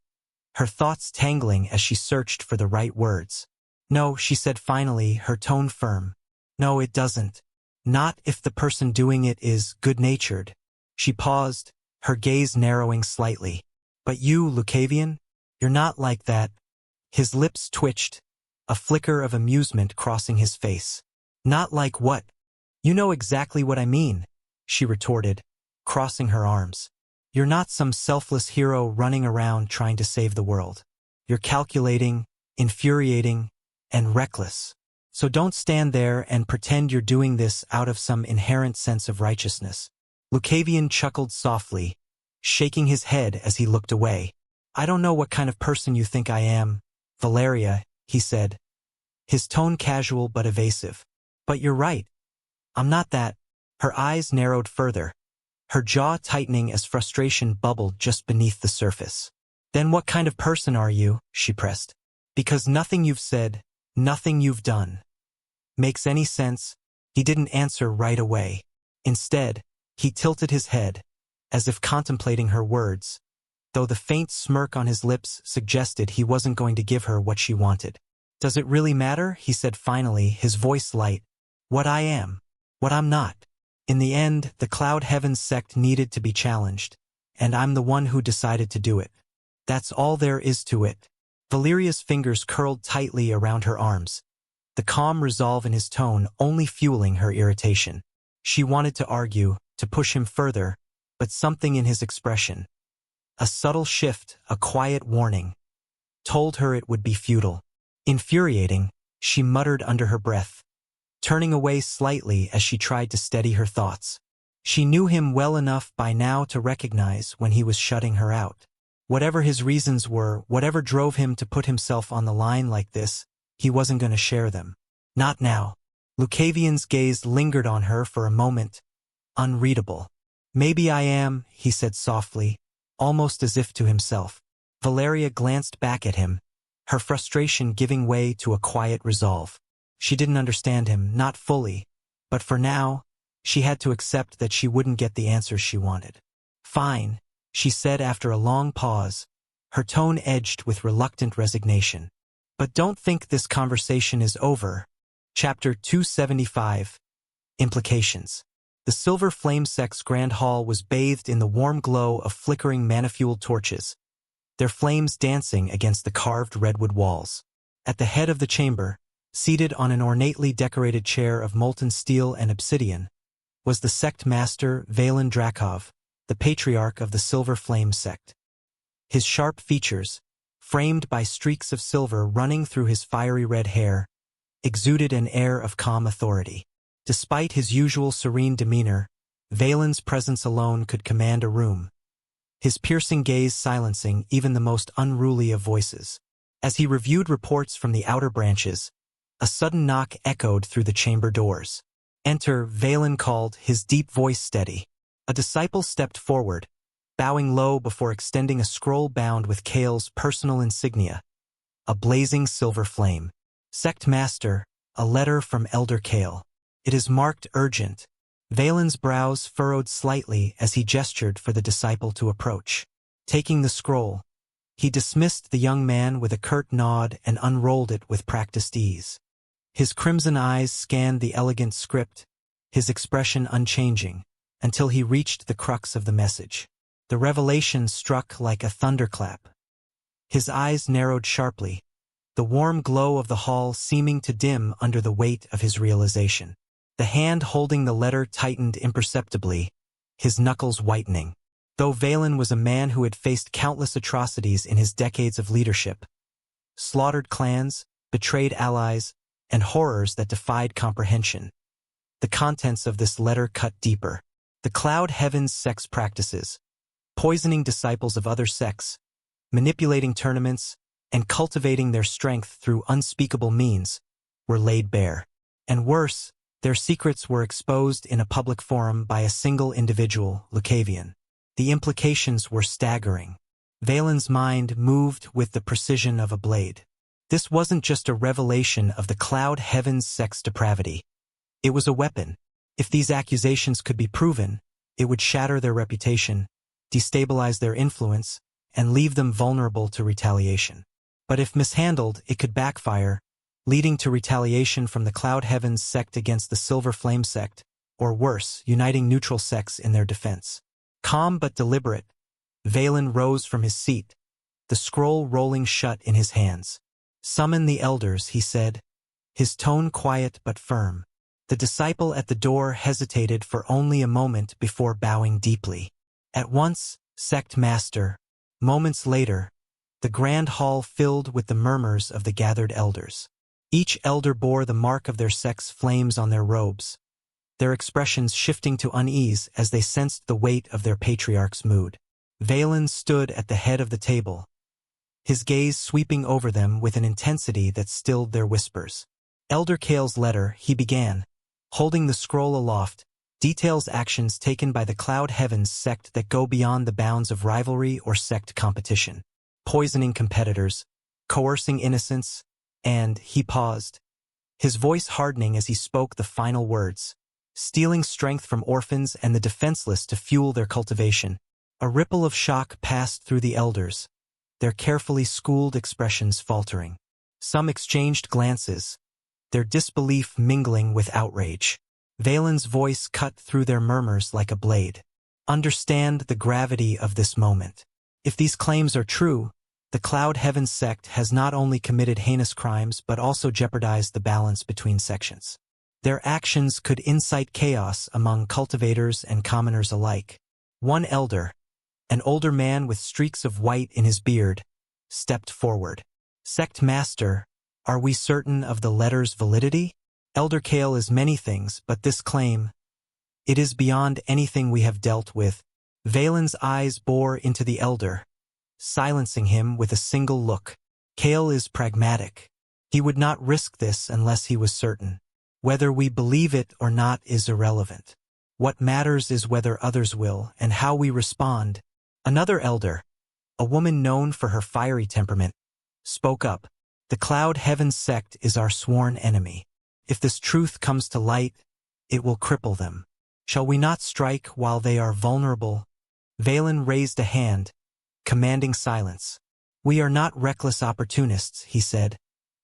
her thoughts tangling as she searched for the right words. "No," she said finally, her tone firm. "No, it doesn't. Not if the person doing it is good-natured." She paused, her gaze narrowing slightly. "But you, Lucavion, you're not like that." His lips twitched, a flicker of amusement crossing his face. "Not like what?" "You know exactly what I mean," she retorted, crossing her arms. "You're not some selfless hero running around trying to save the world. You're calculating, infuriating, and reckless. So don't stand there and pretend you're doing this out of some inherent sense of righteousness." Lucavion chuckled softly, shaking his head as he looked away. "I don't know what kind of person you think I am, Valeria," he said, his tone casual but evasive. "But you're right. I'm not that." Her eyes narrowed further, her jaw tightening as frustration bubbled just beneath the surface. "Then what kind of person are you?" she pressed. "Because nothing you've said, nothing you've done, makes any sense." He didn't answer right away. Instead, he tilted his head, as if contemplating her words, though the faint smirk on his lips suggested he wasn't going to give her what she wanted. "Does it really matter?" he said finally, his voice light. "What I am, what I'm not. In the end, the Cloud Heavens sect needed to be challenged, and I'm the one who decided to do it. That's all there is to it." Valeria's fingers curled tightly around her arms, the calm resolve in his tone only fueling her irritation. She wanted to argue, to push him further, but something in his expression, a subtle shift, a quiet warning, told her it would be futile. Infuriating, she muttered under her breath, turning away slightly as she tried to steady her thoughts. She knew him well enough by now to recognize when he was shutting her out. Whatever his reasons were, whatever drove him to put himself on the line like this, he wasn't going to share them. Not now. Lucavion's gaze lingered on her for a moment, unreadable. Maybe I am, he said softly, almost as if to himself. Valeria glanced back at him, her frustration giving way to a quiet resolve. She didn't understand him, not fully, but for now, she had to accept that she wouldn't get the answers she wanted. Fine, she said after a long pause, her tone edged with reluctant resignation. But don't think this conversation is over. Chapter 275. Implications. The Silver Flame Sect's Grand Hall was bathed in the warm glow of flickering mana-fueled torches, their flames dancing against the carved redwood walls. At the head of the chamber, seated on an ornately decorated chair of molten steel and obsidian, was the sect master Valen Drakov, the patriarch of the Silver Flame Sect. His sharp features, framed by streaks of silver running through his fiery red hair, exuded an air of calm authority. Despite his usual serene demeanor, Valen's presence alone could command a room, his piercing gaze silencing even the most unruly of voices. As he reviewed reports from the outer branches, a sudden knock echoed through the chamber doors. "Enter," Valen called, his deep voice steady. A disciple stepped forward, bowing low before extending a scroll bound with Kale's personal insignia, a blazing silver flame. "Sect Master, a letter from Elder Kale. It is marked urgent." Valen's brows furrowed slightly as he gestured for the disciple to approach. Taking the scroll, he dismissed the young man with a curt nod and unrolled it with practiced ease. His crimson eyes scanned the elegant script, his expression unchanging, until he reached the crux of the message. The revelation struck like a thunderclap. His eyes narrowed sharply, the warm glow of the hall seeming to dim under the weight of his realization. The hand holding the letter tightened imperceptibly, his knuckles whitening. Though Valen was a man who had faced countless atrocities in his decades of leadership, slaughtered clans, betrayed allies, and horrors that defied comprehension, the contents of this letter cut deeper. The Cloud Heaven's sex practices, poisoning disciples of other sects, manipulating tournaments, and cultivating their strength through unspeakable means, were laid bare. And worse, their secrets were exposed in a public forum by a single individual, Lucavion. The implications were staggering. Valen's mind moved with the precision of a blade. This wasn't just a revelation of the Cloud Heaven's sex depravity. It was a weapon. If these accusations could be proven, it would shatter their reputation, destabilize their influence, and leave them vulnerable to retaliation. But if mishandled, it could backfire, leading to retaliation from the Cloud Heaven's sect against the Silver Flame Sect, or worse, uniting neutral sects in their defense. Calm but deliberate, Valen rose from his seat, the scroll rolling shut in his hands. "Summon the elders," he said, his tone quiet but firm. The disciple at the door hesitated for only a moment before bowing deeply. "At once, Sect Master." Moments later, the grand hall filled with the murmurs of the gathered elders. Each elder bore the mark of their sect's flames on their robes, their expressions shifting to unease as they sensed the weight of their patriarch's mood. Valen stood at the head of the table, his gaze sweeping over them with an intensity that stilled their whispers. "Elder Kale's letter," he began, holding the scroll aloft, "details actions taken by the Cloud Heaven's sect that go beyond the bounds of rivalry or sect competition. Poisoning competitors, coercing innocents, and," he paused, his voice hardening as he spoke the final words, "stealing strength from orphans and the defenseless to fuel their cultivation." A ripple of shock passed through the elders, their carefully schooled expressions faltering. Some exchanged glances, their disbelief mingling with outrage. Valen's voice cut through their murmurs like a blade. "Understand the gravity of this moment. If these claims are true, the Cloud Heaven sect has not only committed heinous crimes but also jeopardized the balance between sections. Their actions could incite chaos among cultivators and commoners alike." One elder, an older man with streaks of white in his beard, stepped forward. "Sect Master, are we certain of the letter's validity? Elder Kale is many things, but this claim, it is beyond anything we have dealt with." Valen's eyes bore into the elder, silencing him with a single look. Kale is pragmatic. He would not risk this unless he was certain. Whether we believe it or not is irrelevant. What matters is whether others will and how we respond. Another elder, a woman known for her fiery temperament, spoke up. The Cloud Heavens sect is our sworn enemy. If this truth comes to light, it will cripple them. Shall we not strike while they are vulnerable? Valen raised a hand, commanding silence. We are not reckless opportunists, he said,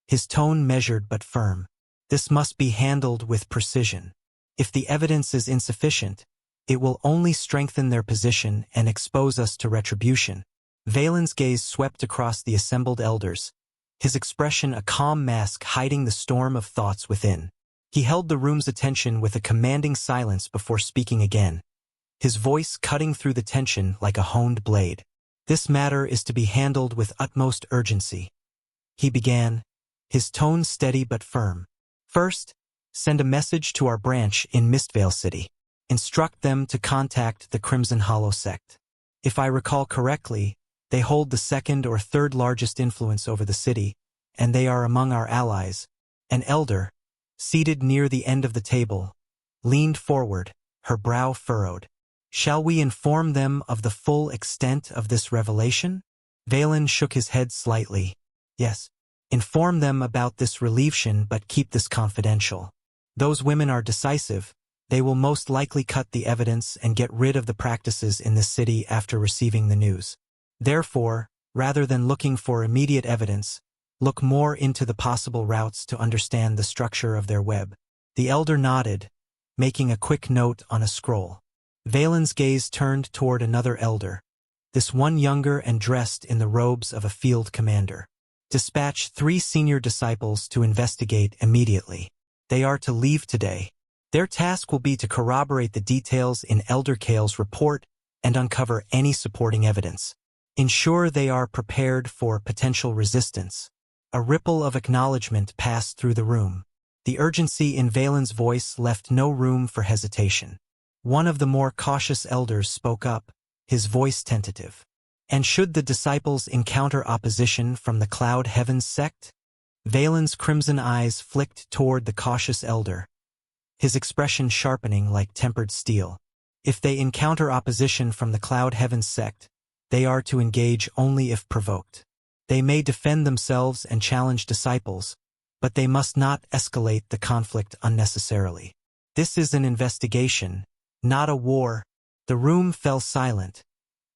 his tone measured but firm. This must be handled with precision. If the evidence is insufficient, it will only strengthen their position and expose us to retribution. Valen's gaze swept across the assembled elders, his expression a calm mask hiding the storm of thoughts within. He held the room's attention with a commanding silence before speaking again, his voice cutting through the tension like a honed blade. This matter is to be handled with utmost urgency. He began, his tone steady but firm. First, send a message to our branch in Mistvale City. Instruct them to contact the Crimson Hollow sect. If I recall correctly, they hold the second or third largest influence over the city, and they are among our allies. An elder, seated near the end of the table, leaned forward, her brow furrowed. Shall we inform them of the full extent of this revelation? Valen shook his head slightly. Yes. Inform them about this relievation, but keep this confidential. Those women are decisive. They will most likely cut the evidence and get rid of the practices in this city after receiving the news. Therefore, rather than looking for immediate evidence, look more into the possible routes to understand the structure of their web. The elder nodded, making a quick note on a scroll. Valen's gaze turned toward another elder, this one younger and dressed in the robes of a field commander. Dispatch 3 senior disciples to investigate immediately. They are to leave today. Their task will be to corroborate the details in Elder Kale's report and uncover any supporting evidence. Ensure they are prepared for potential resistance. A ripple of acknowledgement passed through the room. The urgency in Valen's voice left no room for hesitation. One of the more cautious elders spoke up, his voice tentative. And should the disciples encounter opposition from the Cloud Heavens sect? Valen's crimson eyes flicked toward the cautious elder, his expression sharpening like tempered steel. If they encounter opposition from the Cloud Heavens sect, they are to engage only if provoked. They may defend themselves and challenge disciples, but they must not escalate the conflict unnecessarily. This is an investigation, not a war. The room fell silent,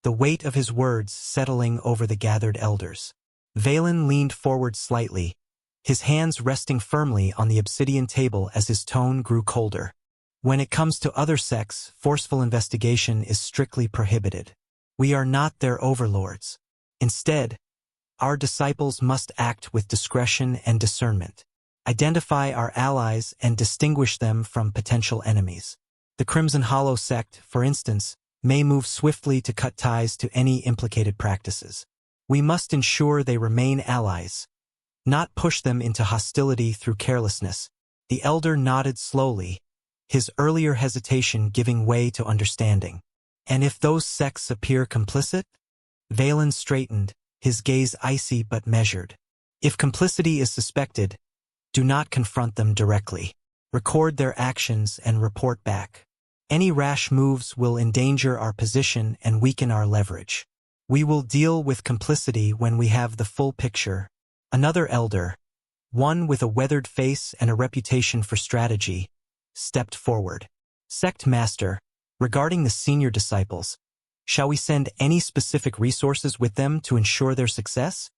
the weight of his words settling over the gathered elders. Valen leaned forward slightly, his hands resting firmly on the obsidian table as his tone grew colder. When it comes to other sects, forceful investigation is strictly prohibited. We are not their overlords. Instead, our disciples must act with discretion and discernment. Identify our allies and distinguish them from potential enemies. The Crimson Hollow sect, for instance, may move swiftly to cut ties to any implicated practices. We must ensure they remain allies, not push them into hostility through carelessness. The elder nodded slowly, his earlier hesitation giving way to understanding. And if those sects appear complicit? Valen straightened, his gaze icy but measured. If complicity is suspected, do not confront them directly. Record their actions and report back. Any rash moves will endanger our position and weaken our leverage. We will deal with complicity when we have the full picture. Another elder, one with a weathered face and a reputation for strategy, stepped forward. Sect Master, regarding the senior disciples, shall we send any specific resources with them to ensure their success?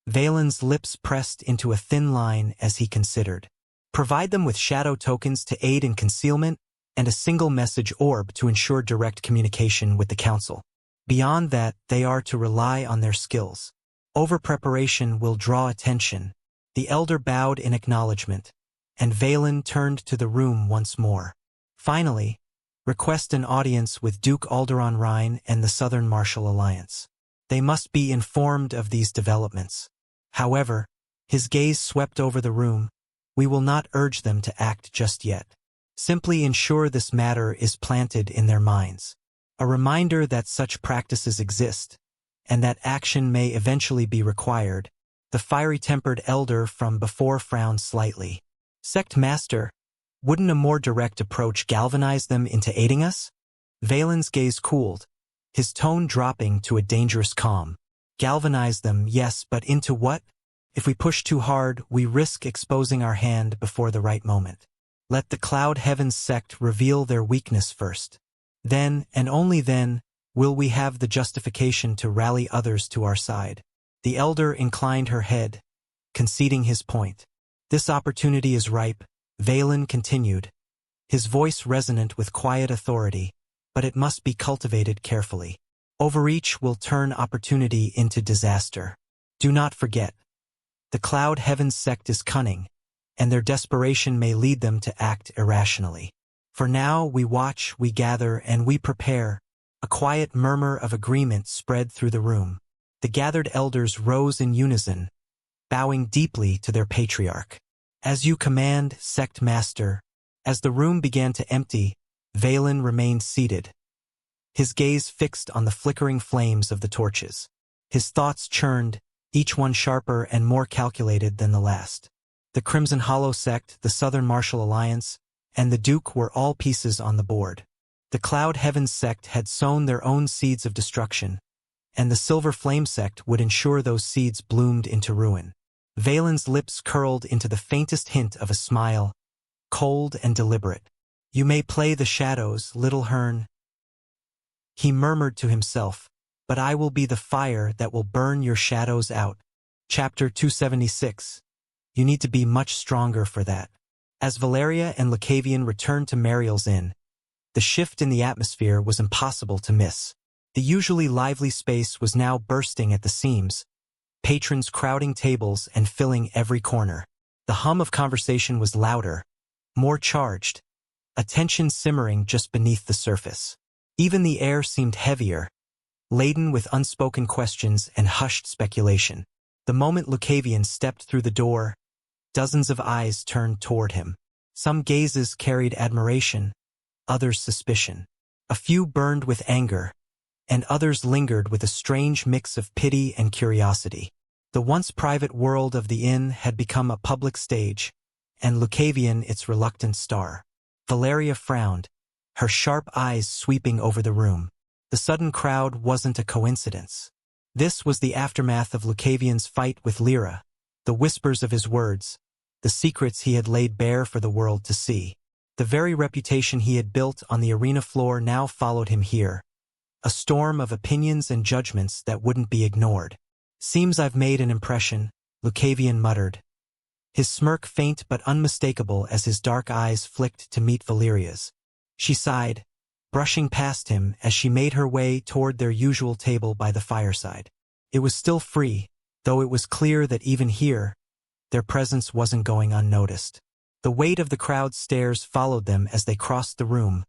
Valen's lips pressed into a thin line as he considered. Provide them with shadow tokens to aid in concealment and a single message orb to ensure direct communication with the council. Beyond that, they are to rely on their skills. Over-preparation will draw attention. The elder bowed in acknowledgement, and Valen turned to the room once more. Finally, request an audience with Duke Alderon Rhine and the Southern Martial Alliance. They must be informed of these developments. However, his gaze swept over the room. We will not urge them to act just yet. Simply ensure this matter is planted in their minds. A reminder that such practices exist, and that action may eventually be required. The fiery-tempered elder from before frowned slightly. Sect Master, wouldn't a more direct approach galvanize them into aiding us? Valen's gaze cooled, his tone dropping to a dangerous calm. Galvanize them, yes, but into what? If we push too hard, we risk exposing our hand before the right moment. Let the Cloud Heavens sect reveal their weakness first. Then, and only then, will we have the justification to rally others to our side. The elder inclined her head, conceding his point. This opportunity is ripe, Valen continued, his voice resonant with quiet authority, but it must be cultivated carefully. Overreach will turn opportunity into disaster. Do not forget, the Cloud Heavens sect is cunning, and their desperation may lead them to act irrationally. For now, we watch, we gather, and we prepare. A quiet murmur of agreement spread through the room. The gathered elders rose in unison, bowing deeply to their patriarch. As you command, Sect Master. As the room began to empty, Valen remained seated, his gaze fixed on the flickering flames of the torches. His thoughts churned, each one sharper and more calculated than the last. The Crimson Hollow sect, the Southern Martial Alliance, and the Duke were all pieces on the board. The Cloud Heavens sect had sown their own seeds of destruction, and the Silver Flame sect would ensure those seeds bloomed into ruin. Valen's lips curled into the faintest hint of a smile, cold and deliberate. You may play the shadows, little Hern, he murmured to himself, but I will be the fire that will burn your shadows out. Chapter 276. You need to be much stronger for that. As Valeria and Lucavion returned to Mariel's Inn, the shift in the atmosphere was impossible to miss. The usually lively space was now bursting at the seams, patrons crowding tables and filling every corner. The hum of conversation was louder, more charged, a tension simmering just beneath the surface. Even the air seemed heavier, laden with unspoken questions and hushed speculation. The moment Lucavion stepped through the door, dozens of eyes turned toward him. Some gazes carried admiration, others suspicion. A few burned with anger, and others lingered with a strange mix of pity and curiosity. The once private world of the inn had become a public stage, and Lucavion its reluctant star. Valeria frowned, her sharp eyes sweeping over the room. The sudden crowd wasn't a coincidence. This was the aftermath of Lucavion's fight with Lyra, the whispers of his words, the secrets he had laid bare for the world to see. The very reputation he had built on the arena floor now followed him here, a storm of opinions and judgments that wouldn't be ignored. Seems I've made an impression, Lucavion muttered, his smirk faint but unmistakable as his dark eyes flicked to meet Valeria's. She sighed, brushing past him as she made her way toward their usual table by the fireside. It was still free, though it was clear that even here, their presence wasn't going unnoticed. The weight of the crowd's stares followed them as they crossed the room,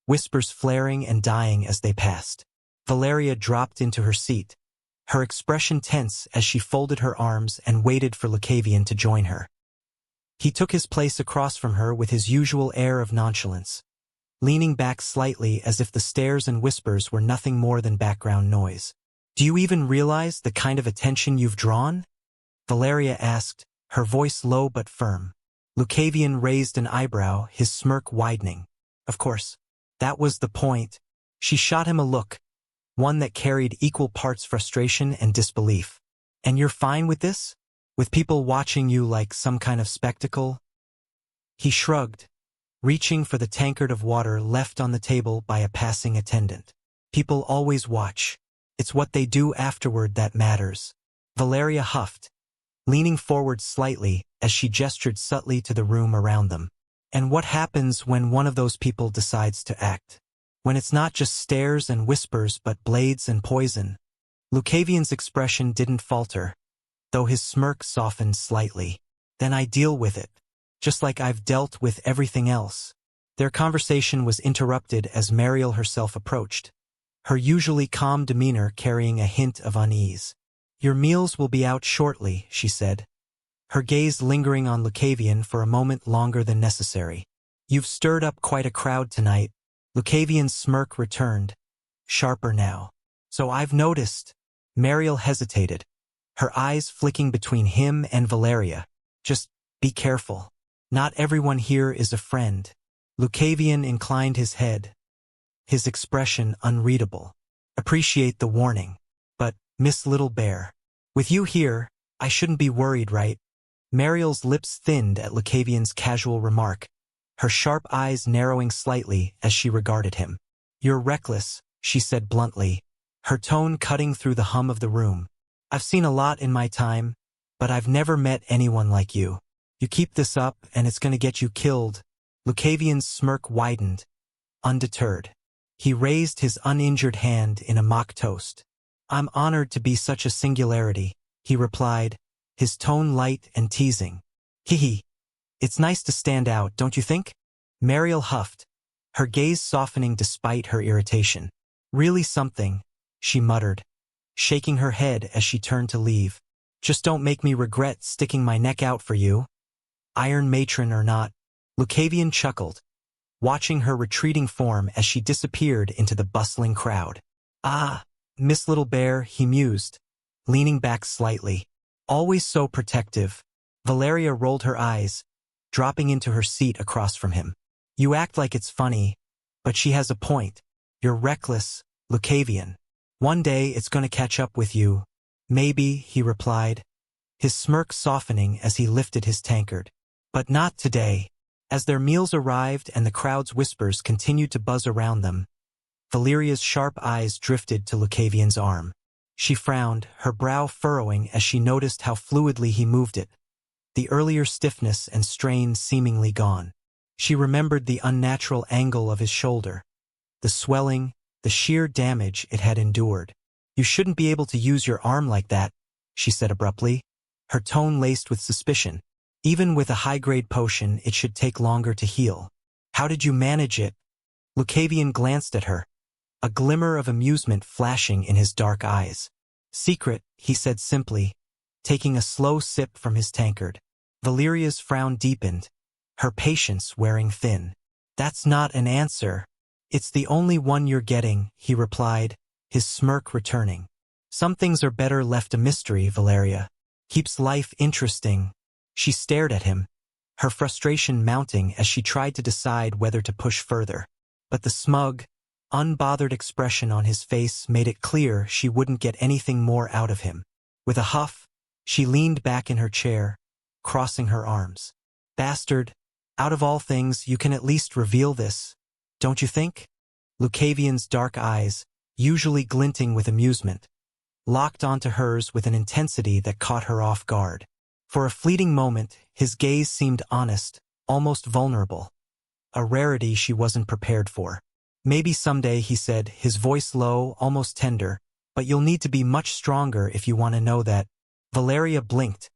whispers flaring and dying as they passed. Valeria dropped into her seat, her expression tense as she folded her arms and waited for Lucavion to join her. He took his place across from her with his usual air of nonchalance, leaning back slightly as if the stares and whispers were nothing more than background noise. Do you even realize the kind of attention you've drawn? Valeria asked, her voice low but firm. Lucavion raised an eyebrow, his smirk widening. Of course, that was the point. She shot him a look, one that carried equal parts frustration and disbelief. And you're fine with this? With people watching you like some kind of spectacle? He shrugged, reaching for the tankard of water left on the table by a passing attendant. People always watch. It's what they do afterward that matters. Valeria huffed, leaning forward slightly as she gestured subtly to the room around them. And what happens when one of those people decides to act? When it's not just stares and whispers but blades and poison? Lucavion's expression didn't falter, though his smirk softened slightly. Then I deal with it, just like I've dealt with everything else. Their conversation was interrupted as Mariel herself approached, her usually calm demeanor carrying a hint of unease. Your meals will be out shortly, she said, her gaze lingering on Lucavion for a moment longer than necessary. You've stirred up quite a crowd tonight. Lucavion's smirk returned, sharper now. So I've noticed, Mariel hesitated, her eyes flicking between him and Valeria. Just be careful. Not everyone here is a friend. Lucavion inclined his head, his expression unreadable. Appreciate the warning. But, Miss Little Bear, with you here, I shouldn't be worried, right? Mariel's lips thinned at Lucavion's casual remark, her sharp eyes narrowing slightly as she regarded him. You're reckless, she said bluntly, her tone cutting through the hum of the room. I've seen a lot in my time, but I've never met anyone like you. You keep this up and it's gonna get you killed. Lucavion's smirk widened, undeterred. He raised his uninjured hand in a mock toast. I'm honored to be such a singularity, he replied, his tone light and teasing. Hee. It's nice to stand out, don't you think? Mariel huffed, her gaze softening despite her irritation. Really something, she muttered, shaking her head as she turned to leave. Just don't make me regret sticking my neck out for you. Iron matron or not. Lucavion chuckled, watching her retreating form as she disappeared into the bustling crowd. Ah, Miss Little Bear, he mused, leaning back slightly. Always so protective. Valeria rolled her eyes, dropping into her seat across from him. You act like it's funny, but she has a point. You're reckless, Lucavion. One day it's gonna catch up with you. Maybe, he replied, his smirk softening as he lifted his tankard. But not today. As their meals arrived and the crowd's whispers continued to buzz around them, Valeria's sharp eyes drifted to Lucavion's arm. She frowned, her brow furrowing as she noticed how fluidly he moved it, the earlier stiffness and strain seemingly gone. She remembered the unnatural angle of his shoulder, the swelling, the sheer damage it had endured. You shouldn't be able to use your arm like that, she said abruptly, her tone laced with suspicion. Even with a high-grade potion, it should take longer to heal. How did you manage it? Lucavion glanced at her, a glimmer of amusement flashing in his dark eyes. Secret, he said simply, taking a slow sip from his tankard. Valeria's frown deepened, her patience wearing thin. That's not an answer. It's the only one you're getting, he replied, his smirk returning. Some things are better left a mystery, Valeria. Keeps life interesting. She stared at him, her frustration mounting as she tried to decide whether to push further. But the smug, unbothered expression on his face made it clear she wouldn't get anything more out of him. With a huff, she leaned back in her chair, crossing her arms. Bastard, out of all things you can at least reveal this, don't you think? Lucavion's dark eyes, usually glinting with amusement, locked onto hers with an intensity that caught her off guard. For a fleeting moment, his gaze seemed honest, almost vulnerable, a rarity she wasn't prepared for. Maybe someday, he said, his voice low, almost tender, but you'll need to be much stronger if you want to know that. Valeria blinked,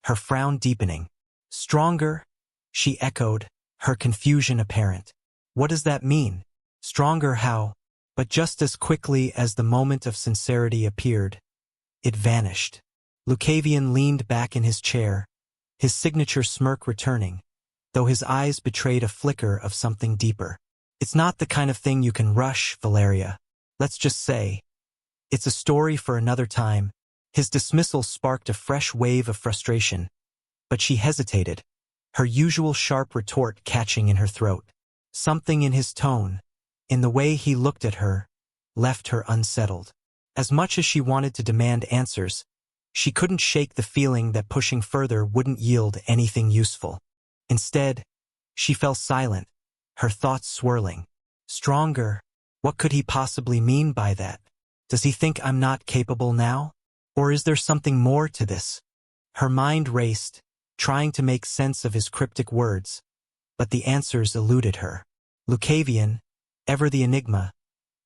her frown deepening. Stronger? She echoed, her confusion apparent. What does that mean? Stronger how? But just as quickly as the moment of sincerity appeared, it vanished. Lucavion leaned back in his chair, his signature smirk returning, though his eyes betrayed a flicker of something deeper. It's not the kind of thing you can rush, Valeria. Let's just say. It's a story for another time. His dismissal sparked a fresh wave of frustration, but she hesitated, her usual sharp retort catching in her throat. Something in his tone, in the way he looked at her, left her unsettled. As much as she wanted to demand answers, she couldn't shake the feeling that pushing further wouldn't yield anything useful. Instead, she fell silent, her thoughts swirling. Stronger? What could he possibly mean by that? Does he think I'm not capable now? Or is there something more to this? Her mind raced, trying to make sense of his cryptic words, but the answers eluded her. Lucavion, ever the enigma,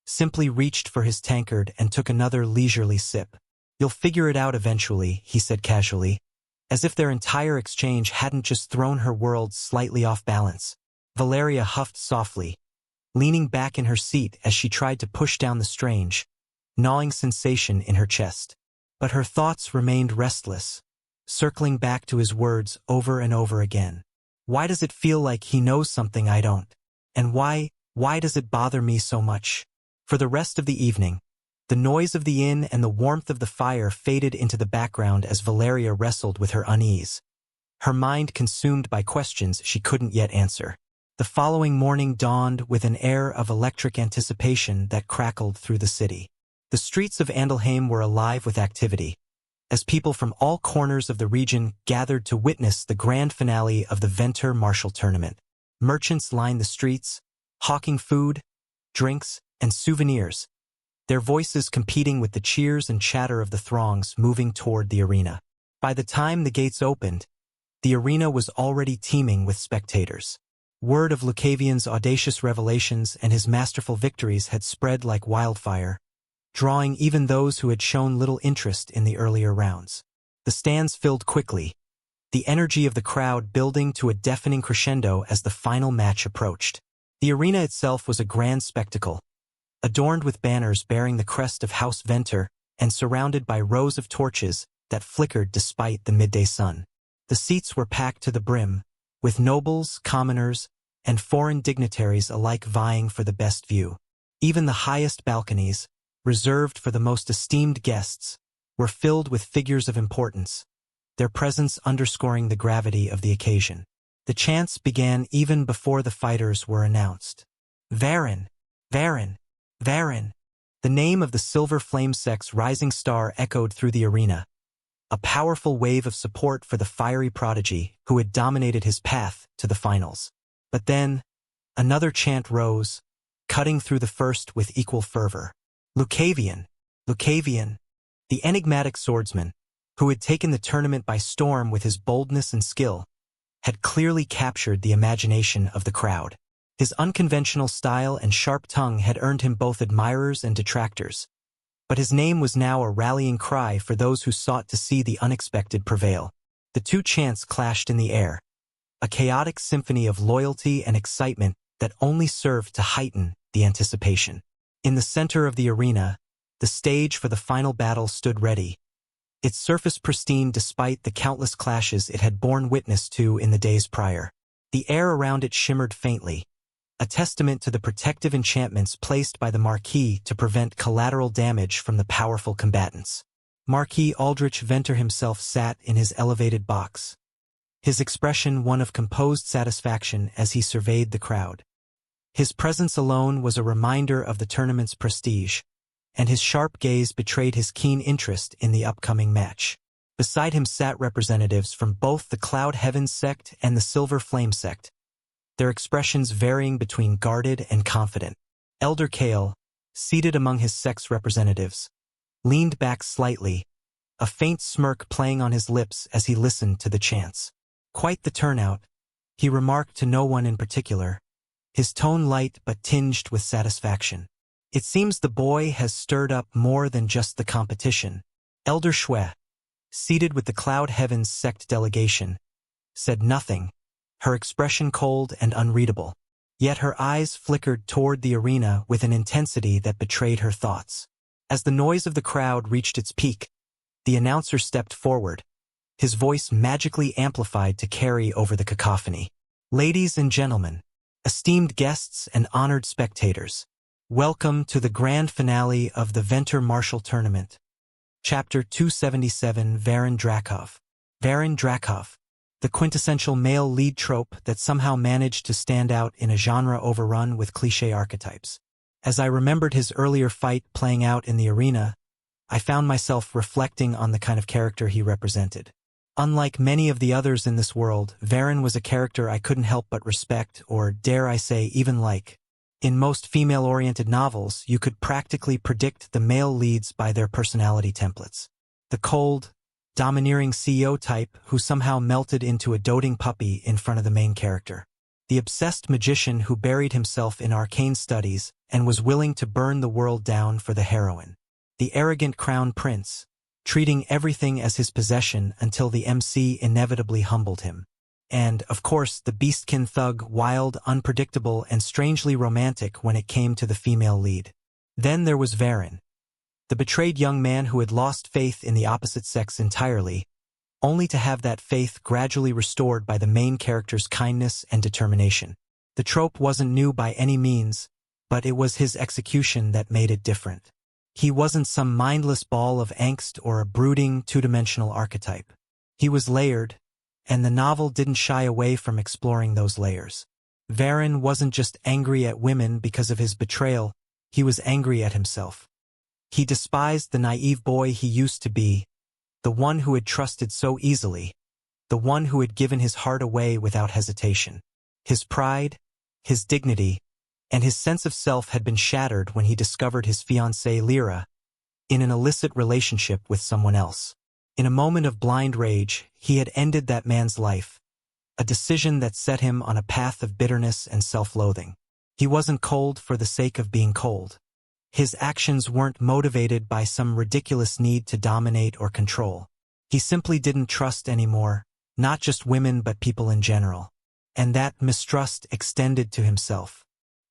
simply reached for his tankard and took another leisurely sip. You'll figure it out eventually, he said casually, as if their entire exchange hadn't just thrown her world slightly off balance. Valeria huffed softly, leaning back in her seat as she tried to push down the strange, gnawing sensation in her chest. But her thoughts remained restless, circling back to his words over and over again. Why does it feel like he knows something I don't? And why does it bother me so much? For the rest of the evening, The noise of the inn and the warmth of the fire faded into the background as Valeria wrestled with her unease, her mind consumed by questions she couldn't yet answer. The following morning dawned with an air of electric anticipation that crackled through the city. The streets of Andelheim were alive with activity, as people from all corners of the region gathered to witness the grand finale of the Venter Martial Tournament. Merchants lined the streets, hawking food, drinks, and souvenirs, their voices competing with the cheers and chatter of the throngs moving toward the arena. By the time the gates opened, the arena was already teeming with spectators. Word of Lucavion's audacious revelations and his masterful victories had spread like wildfire, drawing even those who had shown little interest in the earlier rounds. The stands filled quickly, the energy of the crowd building to a deafening crescendo as the final match approached. The arena itself was a grand spectacle, adorned with banners bearing the crest of House Venter and surrounded by rows of torches that flickered despite the midday sun. The seats were packed to the brim, with nobles, commoners, and foreign dignitaries alike vying for the best view. Even the highest balconies, reserved for the most esteemed guests, were filled with figures of importance, their presence underscoring the gravity of the occasion. The chants began even before the fighters were announced. Varen! Varen! Varen! The name of the Silver Flame Sect's rising star echoed through the arena, a powerful wave of support for the fiery prodigy who had dominated his path to the finals. But then, another chant rose, cutting through the first with equal fervor. Lucavion! Lucavion! The enigmatic swordsman, who had taken the tournament by storm with his boldness and skill, had clearly captured the imagination of the crowd. His unconventional style and sharp tongue had earned him both admirers and detractors, but his name was now a rallying cry for those who sought to see the unexpected prevail. The two chants clashed in the air, a chaotic symphony of loyalty and excitement that only served to heighten the anticipation. In the center of the arena, the stage for the final battle stood ready, its surface pristine despite the countless clashes it had borne witness to in the days prior. The air around it shimmered faintly, a testament to the protective enchantments placed by the Marquis to prevent collateral damage from the powerful combatants. Marquis Aldrich Venter himself sat in his elevated box, his expression one of composed satisfaction as he surveyed the crowd. His presence alone was a reminder of the tournament's prestige, and his sharp gaze betrayed his keen interest in the upcoming match. Beside him sat representatives from both the Cloud Heavens sect and the Silver Flame sect, their expressions varying between guarded and confident. Elder Kale, seated among his sect's representatives, leaned back slightly, a faint smirk playing on his lips as he listened to the chants. Quite the turnout, he remarked to no one in particular, his tone light but tinged with satisfaction. It seems the boy has stirred up more than just the competition. Elder Shwe, seated with the Cloud Heavens sect delegation, said nothing, her expression cold and unreadable. Yet her eyes flickered toward the arena with an intensity that betrayed her thoughts. As the noise of the crowd reached its peak, the announcer stepped forward, his voice magically amplified to carry over the cacophony. Ladies and gentlemen, esteemed guests and honored spectators, welcome to the grand finale of the Venter Martial Tournament. Chapter 277, Varen Drakov. Varen Drakov, the quintessential male lead trope that somehow managed to stand out in a genre overrun with cliché archetypes. As I remembered his earlier fight playing out in the arena, I found myself reflecting on the kind of character he represented. Unlike many of the others in this world, Varen was a character I couldn't help but respect, or dare I say even like. In most female-oriented novels, you could practically predict the male leads by their personality templates. The cold, domineering CEO type who somehow melted into a doting puppy in front of the main character. The obsessed magician who buried himself in arcane studies and was willing to burn the world down for the heroine. The arrogant crown prince, treating everything as his possession until the MC inevitably humbled him. And, of course, the beastkin thug, wild, unpredictable, and strangely romantic when it came to the female lead. Then there was Varen, the betrayed young man who had lost faith in the opposite sex entirely, only to have that faith gradually restored by the main character's kindness and determination. The trope wasn't new by any means, but it was his execution that made it different. He wasn't some mindless ball of angst or a brooding, two-dimensional archetype. He was layered, and the novel didn't shy away from exploring those layers. Varen wasn't just angry at women because of his betrayal, he was angry at himself. He despised the naive boy he used to be, the one who had trusted so easily, the one who had given his heart away without hesitation. His pride, his dignity, and his sense of self had been shattered when he discovered his fiancée Lyra in an illicit relationship with someone else. In a moment of blind rage, he had ended that man's life, a decision that set him on a path of bitterness and self-loathing. He wasn't cold for the sake of being cold. His actions weren't motivated by some ridiculous need to dominate or control. He simply didn't trust anymore, not just women but people in general. And that mistrust extended to himself.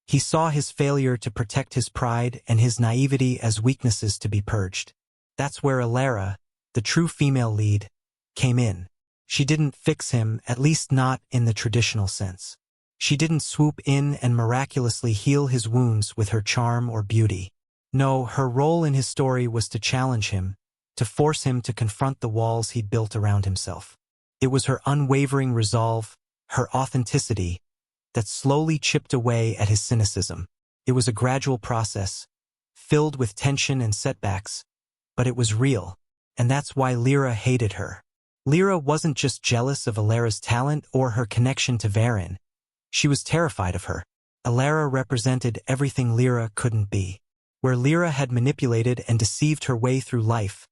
He saw his failure to protect his pride and his naivety as weaknesses to be purged. That's where Alara, the true female lead, came in. She didn't fix him, at least not in the traditional sense. She didn't swoop in and miraculously heal his wounds with her charm or beauty. No, her role in his story was to challenge him, to force him to confront the walls he'd built around himself. It was her unwavering resolve, her authenticity, that slowly chipped away at his cynicism. It was a gradual process, filled with tension and setbacks, but it was real, and that's why Lyra hated her. Lyra wasn't just jealous of Alara's talent or her connection to Varen. She was terrified of her. Alara represented everything Lyra couldn't be. Where Lyra had manipulated and deceived her way through life,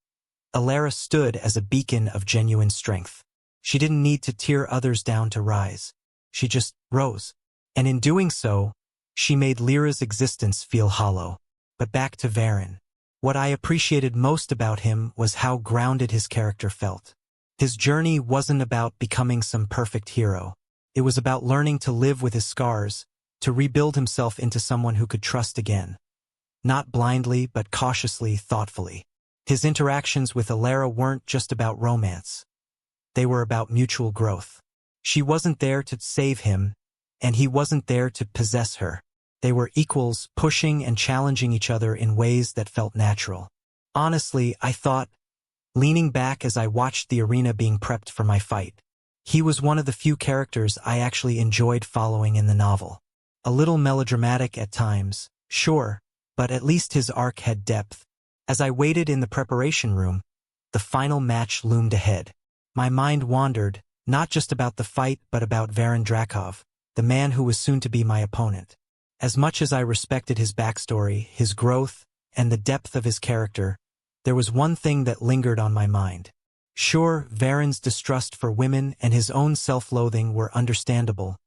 Alara stood as a beacon of genuine strength. She didn't need to tear others down to rise. She just rose. And in doing so, she made Lyra's existence feel hollow. But back to Varen. What I appreciated most about him was how grounded his character felt. His journey wasn't about becoming some perfect hero. It was about learning to live with his scars, to rebuild himself into someone who could trust again. Not blindly, but cautiously, thoughtfully. His interactions with Alara weren't just about romance. They were about mutual growth. She wasn't there to save him, and he wasn't there to possess her. They were equals, pushing and challenging each other in ways that felt natural. Honestly, I thought, leaning back as I watched the arena being prepped for my fight, he was one of the few characters I actually enjoyed following in the novel. A little melodramatic at times, sure, but at least his arc had depth. As I waited in the preparation room, the final match loomed ahead. My mind wandered, not just about the fight but about Varen Drakov, the man who was soon to be my opponent. As much as I respected his backstory, his growth, and the depth of his character, there was one thing that lingered on my mind. Sure, Varen's distrust for women and his own self-loathing were understandable,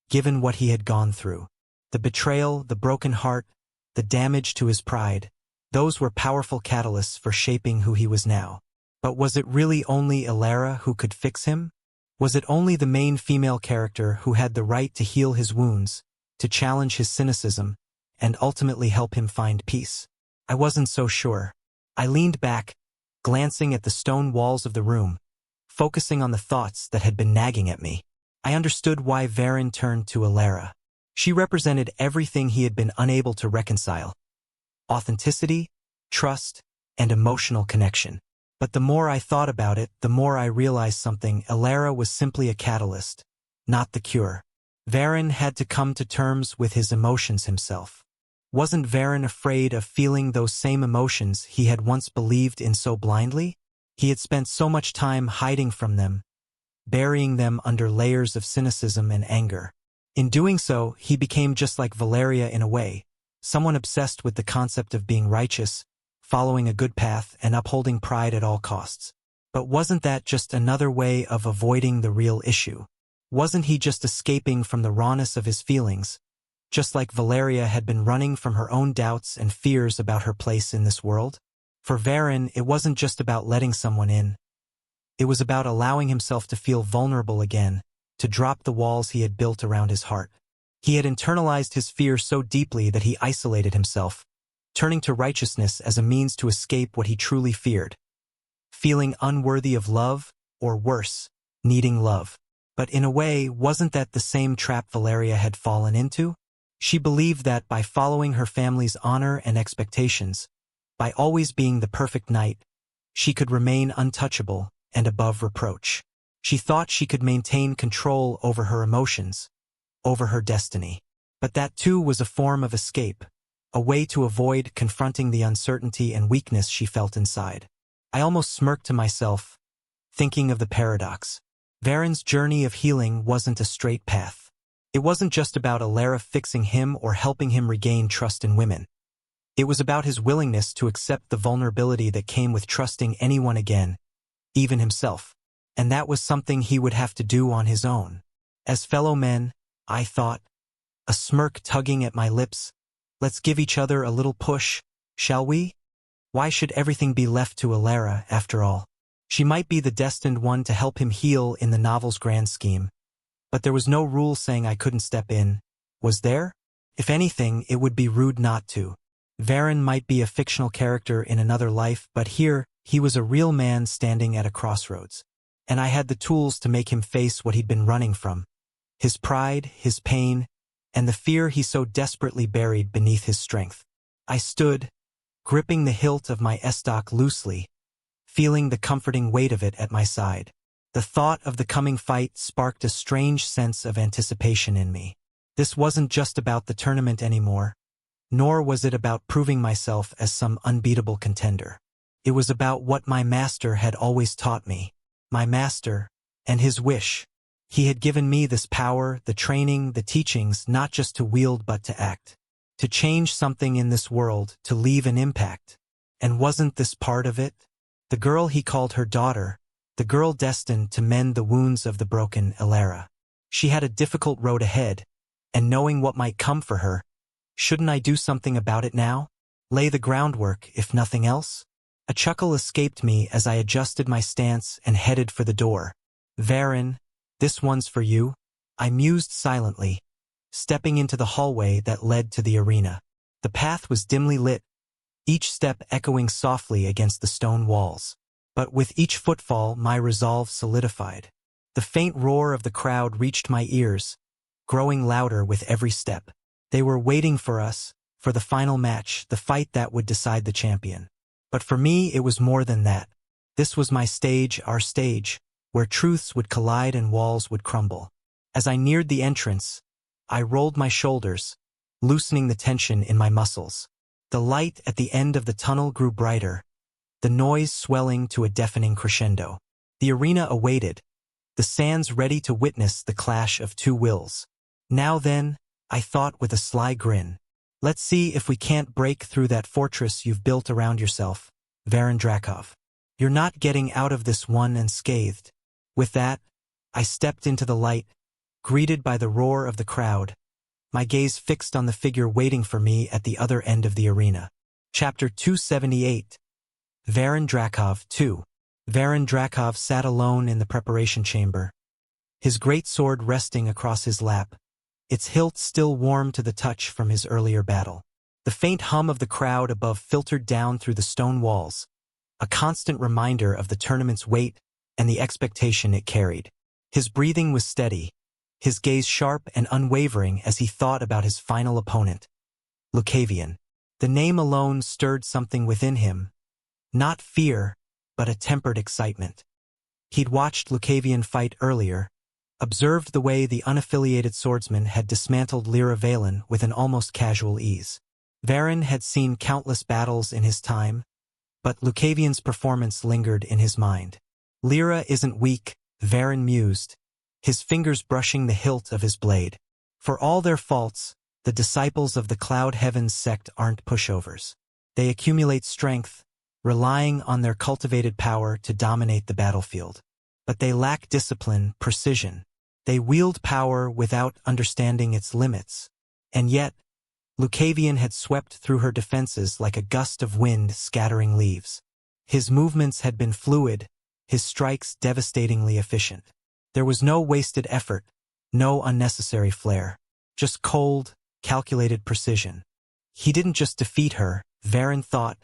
given what he had gone through. The betrayal, the broken heart, the damage to his pride, those were powerful catalysts for shaping who he was now. But was it really only Alara who could fix him? Was it only the main female character who had the right to heal his wounds, to challenge his cynicism, and ultimately help him find peace? I wasn't so sure. I leaned back, glancing at the stone walls of the room, focusing on the thoughts that had been nagging at me. I understood why Varen turned to Alara. She represented everything he had been unable to reconcile: authenticity, trust, and emotional connection. But the more I thought about it, the more I realized something. Alara was simply a catalyst, not the cure. Varen had to come to terms with his emotions himself. Wasn't Varen afraid of feeling those same emotions he had once believed in so blindly? He had spent so much time hiding from them, burying them under layers of cynicism and anger. In doing so, he became just like Valeria in a way, someone obsessed with the concept of being righteous, following a good path, and upholding pride at all costs. But wasn't that just another way of avoiding the real issue? Wasn't he just escaping from the rawness of his feelings, just like Valeria had been running from her own doubts and fears about her place in this world? For Varen, it wasn't just about letting someone in. It was about allowing himself to feel vulnerable again, to drop the walls he had built around his heart. He had internalized his fear so deeply that he isolated himself, turning to righteousness as a means to escape what he truly feared. Feeling unworthy of love, or worse, needing love. But in a way, wasn't that the same trap Valeria had fallen into? She believed that by following her family's honor and expectations, By always being the perfect knight, she could remain untouchable and above reproach. She thought she could maintain control over her emotions, over her destiny. But that too was a form of escape, a way to avoid confronting the uncertainty and weakness she felt inside. I almost smirked to myself, thinking of the paradox. Varen's journey of healing wasn't a straight path. It wasn't just about Alara fixing him or helping him regain trust in women. It was about his willingness to accept the vulnerability that came with trusting anyone again, even himself. And that was something he would have to do on his own. As fellow men, I thought, a smirk tugging at my lips, let's give each other a little push, shall we? Why should everything be left to Alara, after all? She might be the destined one to help him heal in the novel's grand scheme. But there was no rule saying I couldn't step in, was there? If anything, it would be rude not to. Varen might be a fictional character in another life, but here, he was a real man standing at a crossroads. And I had the tools to make him face what he'd been running from. His pride, his pain, and the fear he so desperately buried beneath his strength. I stood, gripping the hilt of my estoc loosely, feeling the comforting weight of it at my side. The thought of the coming fight sparked a strange sense of anticipation in me. This wasn't just about the tournament anymore, nor was it about proving myself as some unbeatable contender. It was about what my master had always taught me. My master, and his wish. He had given me this power, the training, the teachings, not just to wield but to act. To change something in this world, to leave an impact. And wasn't this part of it? The girl he called her daughter, the girl destined to mend the wounds of the broken Alara. She had a difficult road ahead, and knowing what might come for her, shouldn't I do something about it now? Lay the groundwork, if nothing else? A chuckle escaped me as I adjusted my stance and headed for the door. Varen, this one's for you, I mused silently, stepping into the hallway that led to the arena. The path was dimly lit, each step echoing softly against the stone walls. But with each footfall, my resolve solidified. The faint roar of the crowd reached my ears, growing louder with every step. They were waiting for us, for the final match, the fight that would decide the champion. But for me, it was more than that. This was my stage, our stage, where truths would collide and walls would crumble. As I neared the entrance, I rolled my shoulders, loosening the tension in my muscles. The light at the end of the tunnel grew brighter, the noise swelling to a deafening crescendo. The arena awaited, the sands ready to witness the clash of two wills. Now then, I thought with a sly grin, let's see if we can't break through that fortress you've built around yourself, Varen Drakov. You're not getting out of this one unscathed. With that, I stepped into the light, greeted by the roar of the crowd, my gaze fixed on the figure waiting for me at the other end of the arena. Chapter 278. Varen Drakov 2. Varen Drakov sat alone in the preparation chamber, his great sword resting across his lap, its hilt still warm to the touch from his earlier battle. The faint hum of the crowd above filtered down through the stone walls, a constant reminder of the tournament's weight and the expectation it carried. His breathing was steady, his gaze sharp and unwavering as he thought about his final opponent, Lucavion. The name alone stirred something within him, not fear, but a tempered excitement. He'd watched Lucavion fight earlier, observed the way the unaffiliated swordsman had dismantled Lyra Valen with an almost casual ease. Varen had seen countless battles in his time, but Lucavion's performance lingered in his mind. Lyra isn't weak, Varen mused, his fingers brushing the hilt of his blade. For all their faults, the disciples of the Cloud Heavens sect aren't pushovers. They accumulate strength, relying on their cultivated power to dominate the battlefield. But they lack discipline, precision. They wield power without understanding its limits. And yet, Lucavion had swept through her defenses like a gust of wind scattering leaves. His movements had been fluid, his strikes devastatingly efficient. There was no wasted effort, no unnecessary flair. Just cold, calculated precision. He didn't just defeat her, Varen thought,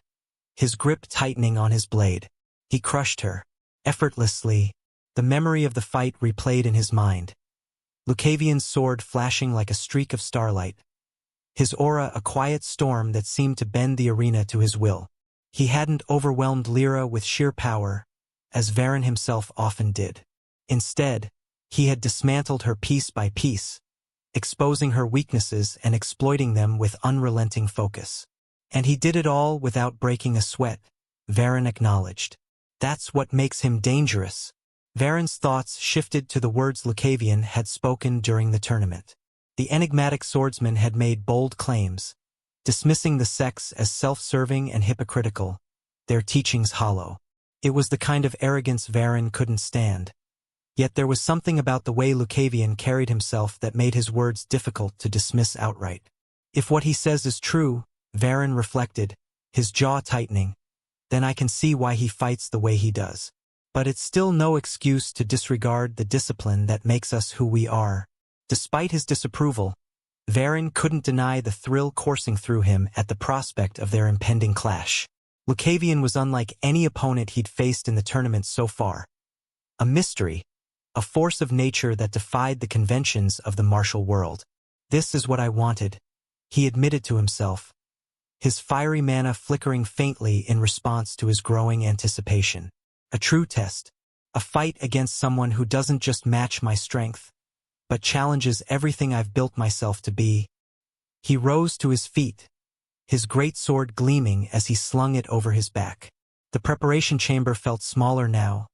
his grip tightening on his blade. He crushed her, effortlessly, the memory of the fight replayed in his mind. Lucavion's sword flashing like a streak of starlight, his aura a quiet storm that seemed to bend the arena to his will. He hadn't overwhelmed Lyra with sheer power, as Varen himself often did. Instead, he had dismantled her piece by piece, exposing her weaknesses and exploiting them with unrelenting focus. And he did it all without breaking a sweat, Varen acknowledged. That's what makes him dangerous. Varen's thoughts shifted to the words Lucavion had spoken during the tournament. The enigmatic swordsman had made bold claims, dismissing the sex as self-serving and hypocritical, their teachings hollow. It was the kind of arrogance Varen couldn't stand. Yet there was something about the way Lucavion carried himself that made his words difficult to dismiss outright. If what he says is true, Varen reflected, his jaw tightening, then I can see why he fights the way he does. But it's still no excuse to disregard the discipline that makes us who we are. Despite his disapproval, Varen couldn't deny the thrill coursing through him at the prospect of their impending clash. Lucavion was unlike any opponent he'd faced in the tournament so far. A mystery, a force of nature that defied the conventions of the martial world. This is what I wanted, he admitted to himself, his fiery mana flickering faintly in response to his growing anticipation. A true test, a fight against someone who doesn't just match my strength, but challenges everything I've built myself to be. He rose to his feet, his great sword gleaming as he slung it over his back. The preparation chamber felt smaller now,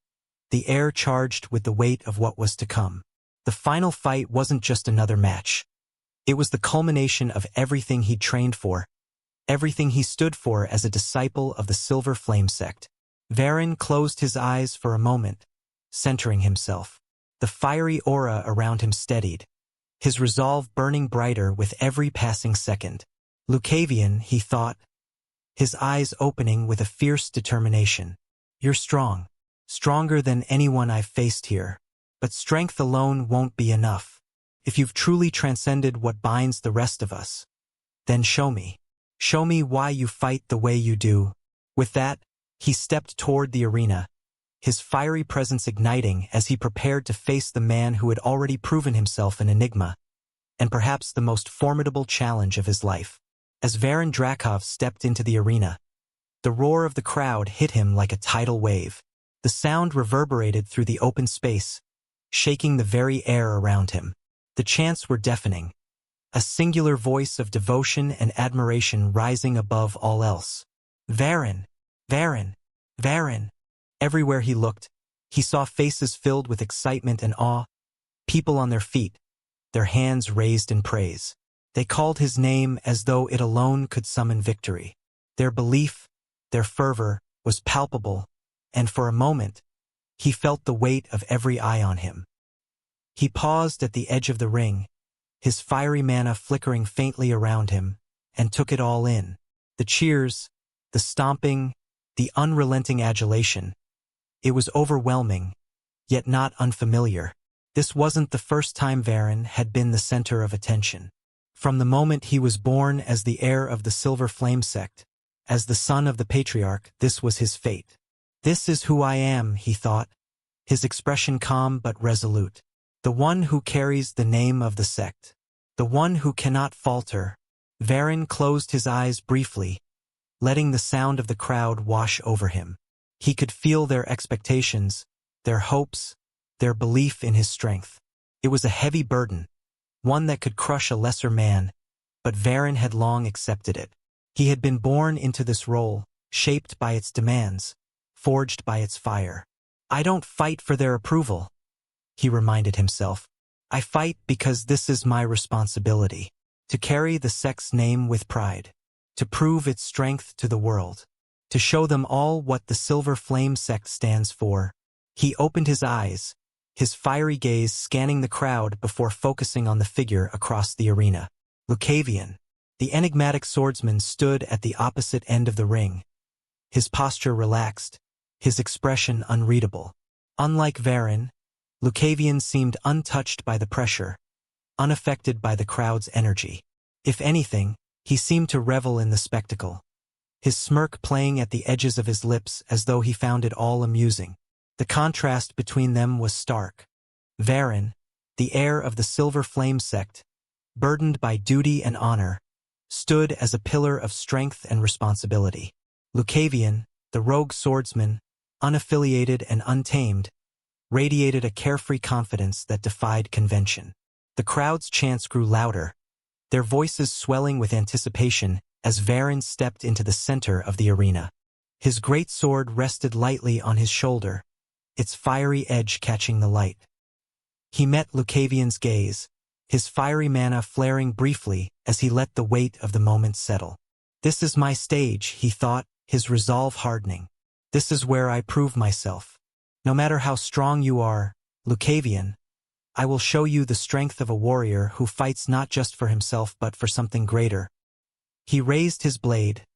the air charged with the weight of what was to come. The final fight wasn't just another match. It was the culmination of everything he'd trained for, everything he stood for as a disciple of the Silver Flame sect. Varen closed his eyes for a moment, centering himself. The fiery aura around him steadied, his resolve burning brighter with every passing second. Lucavion, he thought, his eyes opening with a fierce determination. You're strong. Stronger than anyone I've faced here. But strength alone won't be enough. If you've truly transcended what binds the rest of us, then show me. Show me why you fight the way you do. With that, he stepped toward the arena, his fiery presence igniting as he prepared to face the man who had already proven himself an enigma, and perhaps the most formidable challenge of his life. As Varen Drakov stepped into the arena, the roar of the crowd hit him like a tidal wave. The sound reverberated through the open space, shaking the very air around him. The chants were deafening, a singular voice of devotion and admiration rising above all else. Varen! Varen! Varen! Everywhere he looked, he saw faces filled with excitement and awe, people on their feet, their hands raised in praise. They called his name as though it alone could summon victory. Their belief, their fervor, was palpable, and for a moment, he felt the weight of every eye on him. He paused at the edge of the ring, his fiery mana flickering faintly around him, and took it all in. The cheers, the stomping, the unrelenting adulation. It was overwhelming, yet not unfamiliar. This wasn't the first time Varen had been the center of attention. From the moment he was born as the heir of the Silver Flame sect, as the son of the Patriarch, this was his fate. This is who I am, he thought, his expression calm but resolute. The one who carries the name of the sect. The one who cannot falter. Varen closed his eyes briefly, letting the sound of the crowd wash over him. He could feel their expectations, their hopes, their belief in his strength. It was a heavy burden, one that could crush a lesser man, but Varen had long accepted it. He had been born into this role, shaped by its demands, forged by its fire. I don't fight for their approval, he reminded himself. I fight because this is my responsibility, to carry the sect's name with pride, to prove its strength to the world, to show them all what the Silver Flame sect stands for. He opened his eyes, his fiery gaze scanning the crowd before focusing on the figure across the arena. Lucavion, the enigmatic swordsman, stood at the opposite end of the ring, his posture relaxed, his expression unreadable. Unlike Varen, Lucavion seemed untouched by the pressure, unaffected by the crowd's energy. If anything, he seemed to revel in the spectacle, his smirk playing at the edges of his lips as though he found it all amusing. The contrast between them was stark. Varen, the heir of the Silver Flame sect, burdened by duty and honor, stood as a pillar of strength and responsibility. Lucavion, the rogue swordsman, unaffiliated and untamed, radiated a carefree confidence that defied convention. The crowd's chants grew louder, their voices swelling with anticipation as Varen stepped into the center of the arena. His great sword rested lightly on his shoulder, its fiery edge catching the light. He met Lucavion's gaze, his fiery mana flaring briefly as he let the weight of the moment settle. "This is my stage," he thought, his resolve hardening. "This is where I prove myself. No matter how strong you are, Lucavion, I will show you the strength of a warrior who fights not just for himself but for something greater." He raised his blade,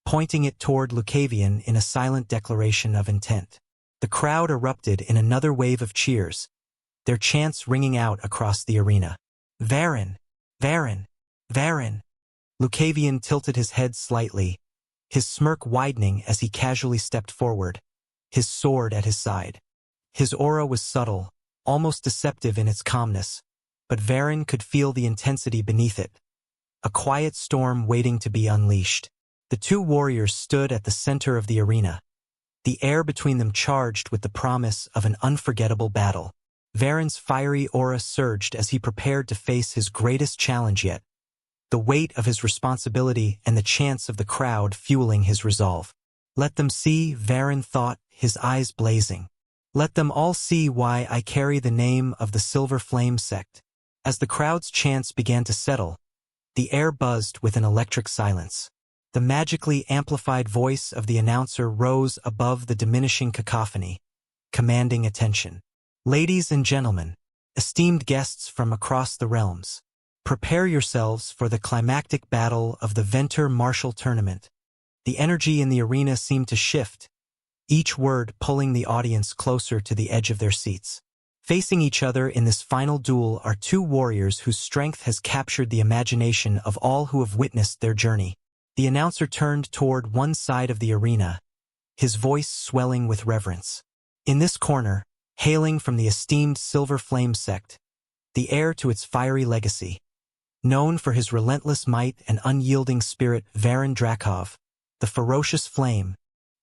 pointing it toward Lucavion in a silent declaration of intent. The crowd erupted in another wave of cheers, their chants ringing out across the arena. "Varen! Varen! Varen!" Lucavion tilted his head slightly, his smirk widening as he casually stepped forward, his sword at his side. His aura was subtle, almost deceptive in its calmness, but Varen could feel the intensity beneath it, a quiet storm waiting to be unleashed. The two warriors stood at the center of the arena, the air between them charged with the promise of an unforgettable battle. Varen's fiery aura surged as he prepared to face his greatest challenge yet, the weight of his responsibility and the chants of the crowd fueling his resolve. "Let them see," Varen thought, his eyes blazing. "Let them all see why I carry the name of the Silver Flame sect." As the crowd's chants began to settle, the air buzzed with an electric silence. The magically amplified voice of the announcer rose above the diminishing cacophony, commanding attention. "Ladies and gentlemen, esteemed guests from across the realms, prepare yourselves for the climactic battle of the Venter Martial Tournament." The energy in the arena seemed to shift, each word pulling the audience closer to the edge of their seats. Facing each other in this final duel are two warriors whose strength has captured the imagination of all who have witnessed their journey. The announcer turned toward one side of the arena, his voice swelling with reverence. In this corner, hailing from the esteemed Silver Flame sect, the heir to its fiery legacy, known for his relentless might and unyielding spirit, Varen Drakov, the ferocious flame.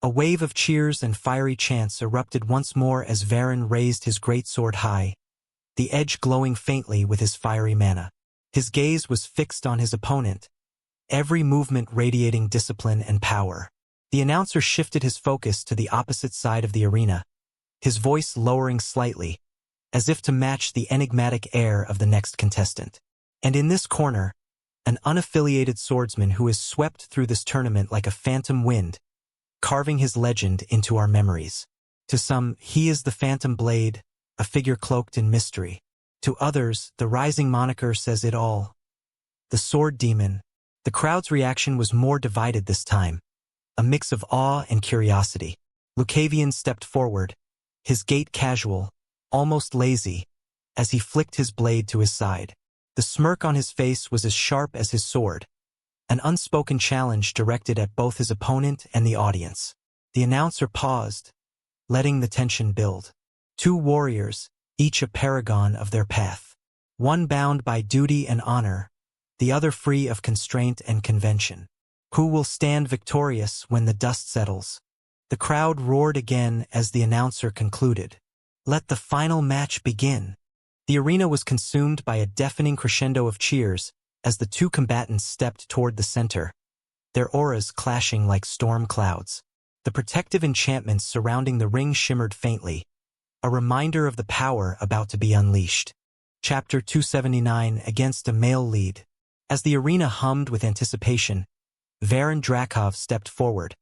A wave of cheers and fiery chants erupted once more as Varen raised his great sword high, the edge glowing faintly with his fiery mana. His gaze was fixed on his opponent, every movement radiating discipline and power. The announcer shifted his focus to the opposite side of the arena, his voice lowering slightly, as if to match the enigmatic air of the next contestant. "And in this corner, an unaffiliated swordsman who has swept through this tournament like a phantom wind, carving his legend into our memories. To some, he is the Phantom Blade, a figure cloaked in mystery. To others, the rising moniker says it all. The Sword Demon." The crowd's reaction was more divided this time, a mix of awe and curiosity. Lucavion stepped forward, his gait casual, almost lazy, as he flicked his blade to his side. The smirk on his face was as sharp as his sword, an unspoken challenge directed at both his opponent and the audience. The announcer paused, letting the tension build. Two warriors, each a paragon of their path. One bound by duty and honor, the other free of constraint and convention. Who will stand victorious when the dust settles? The crowd roared again as the announcer concluded. "Let the final match begin." The arena was consumed by a deafening crescendo of cheers as the two combatants stepped toward the center, their auras clashing like storm clouds. The protective enchantments surrounding the ring shimmered faintly, a reminder of the power about to be unleashed. Chapter 279, Against a Male Lead. As the arena hummed with anticipation, Varen Drakov stepped forward,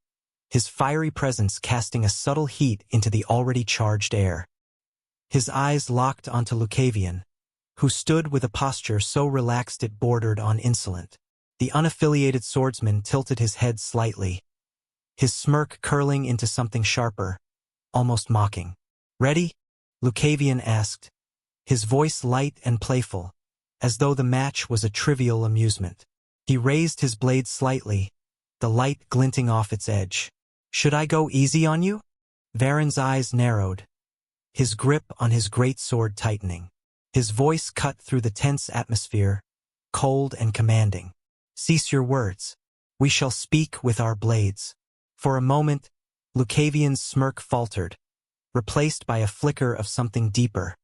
his fiery presence casting a subtle heat into the already charged air. His eyes locked onto Lucavion, who stood with a posture so relaxed it bordered on insolent. The unaffiliated swordsman tilted his head slightly, his smirk curling into something sharper, almost mocking. "Ready?" Lucavion asked, his voice light and playful, as though the match was a trivial amusement. He raised his blade slightly, the light glinting off its edge. "Should I go easy on you?" Varen's eyes narrowed, his grip on his great sword tightening. His voice cut through the tense atmosphere, cold and commanding. "Cease your words. We shall speak with our blades." For a moment, Lucavion's smirk faltered, replaced by a flicker of something deeper.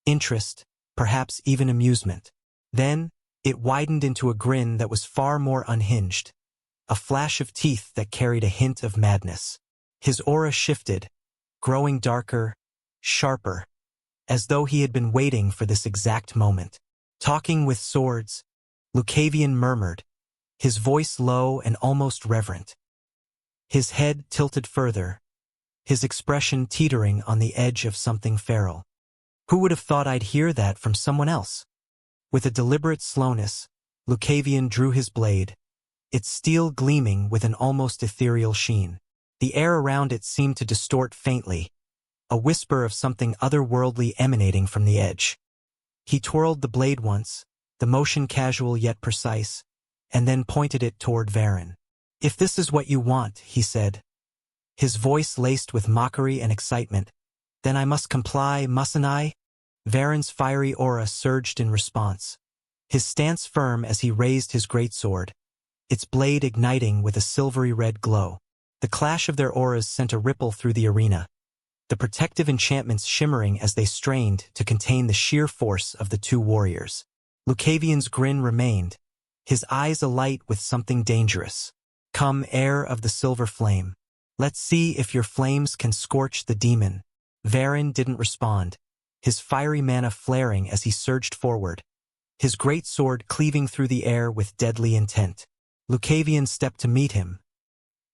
Interest, perhaps even amusement. Then, it widened into a grin that was far more unhinged, a flash of teeth that carried a hint of madness. His aura shifted, growing darker, sharper, as though he had been waiting for this exact moment. Talking with swords, Lucavion murmured, his voice low and almost reverent. His head tilted further, his expression teetering on the edge of something feral. Who would have thought I'd hear that from someone else? With a deliberate slowness, Lucavion drew his blade, its steel gleaming with an almost ethereal sheen. The air around it seemed to distort faintly, a whisper of something otherworldly emanating from the edge. He twirled the blade once, the motion casual yet precise, and then pointed it toward Varen. "If this is what you want," he said, his voice laced with mockery and excitement, "then I must comply, mustn't I?" Varen's fiery aura surged in response, his stance firm as he raised his greatsword, its blade igniting with a silvery red glow. The clash of their auras sent a ripple through the arena, the protective enchantments shimmering as they strained to contain the sheer force of the two warriors. Lucavion's grin remained, his eyes alight with something dangerous. "Come, heir of the silver flame. Let's see if your flames can scorch the demon." Varen didn't respond, his fiery mana flaring as he surged forward, his great sword cleaving through the air with deadly intent. Lucavion stepped to meet him,